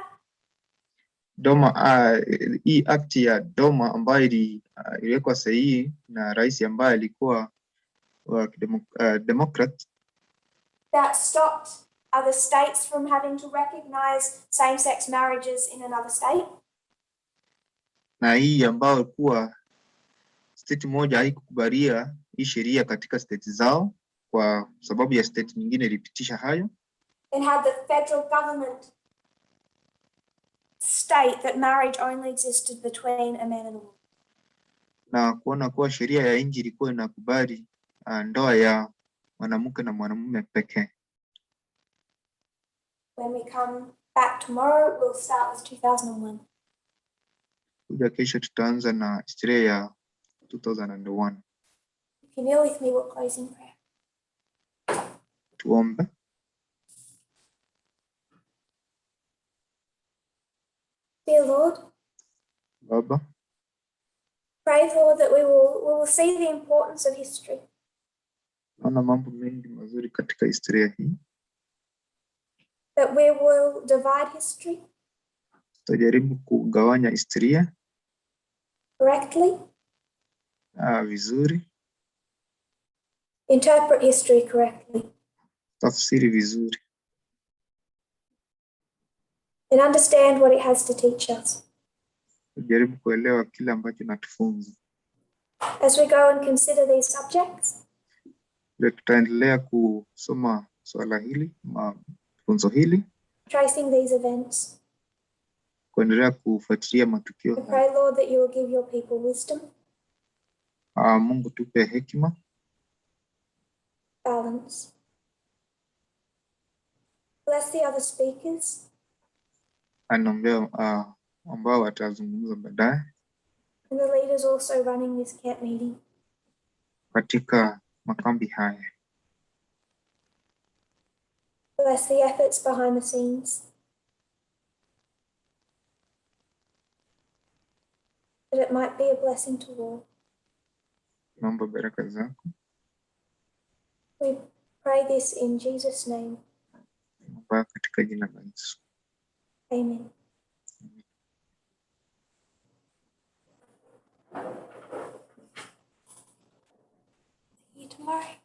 Hii act ya DOMA ambayo iliwekwa sahihi na rais ambaye alikuwa wa Democrat. That stopped other states from having to recognize same-sex marriages in another state. Na hii ambayo kuwa state moja haikukubalia hii sheria katika state zao kwa sababu ya state nyingine ilipitisha hayo. And had the federal government state that marriage only existed between a man and a woman. Na kuona kuwa sheria ya nchi ilikuwa inakubali ndoa ya mwanamke na mwanamume pekee. When we come back tomorrow, we'll start with 2001. Kuja kesho tutaanza na historia ya 2001. If you kneel with me, we'll close in prayer. Tuombe. Dear Lord, Baba, pray, Lord, that we will see the importance of history. naona mambo mengi mazuri katika historia hii. That we will divide history. Tutajaribu kugawanya historia Correctly. Vizuri. Interpret history correctly. Tafsiri vizuri. And understand what it has to teach us. Tujaribu kuelewa kile ambacho natufunza. As we go and consider these subjects. Tutaendelea kusoma swala hili, funzo hili. Tracing these events. Kuendelea kufuatilia matukio haya. Pray, Lord, that you will give your people wisdom. Mungu tupe hekima. Balance. Bless the other speakers. Anaombea ambao watazungumza baadaye. And the leaders also running this camp meeting. Katika makambi haya. Bless the efforts behind the scenes. That it might be a blessing to all. Naomba baraka zako. We pray this in Jesus' name. Katika jina la Yesu. Amen. See you tomorrow.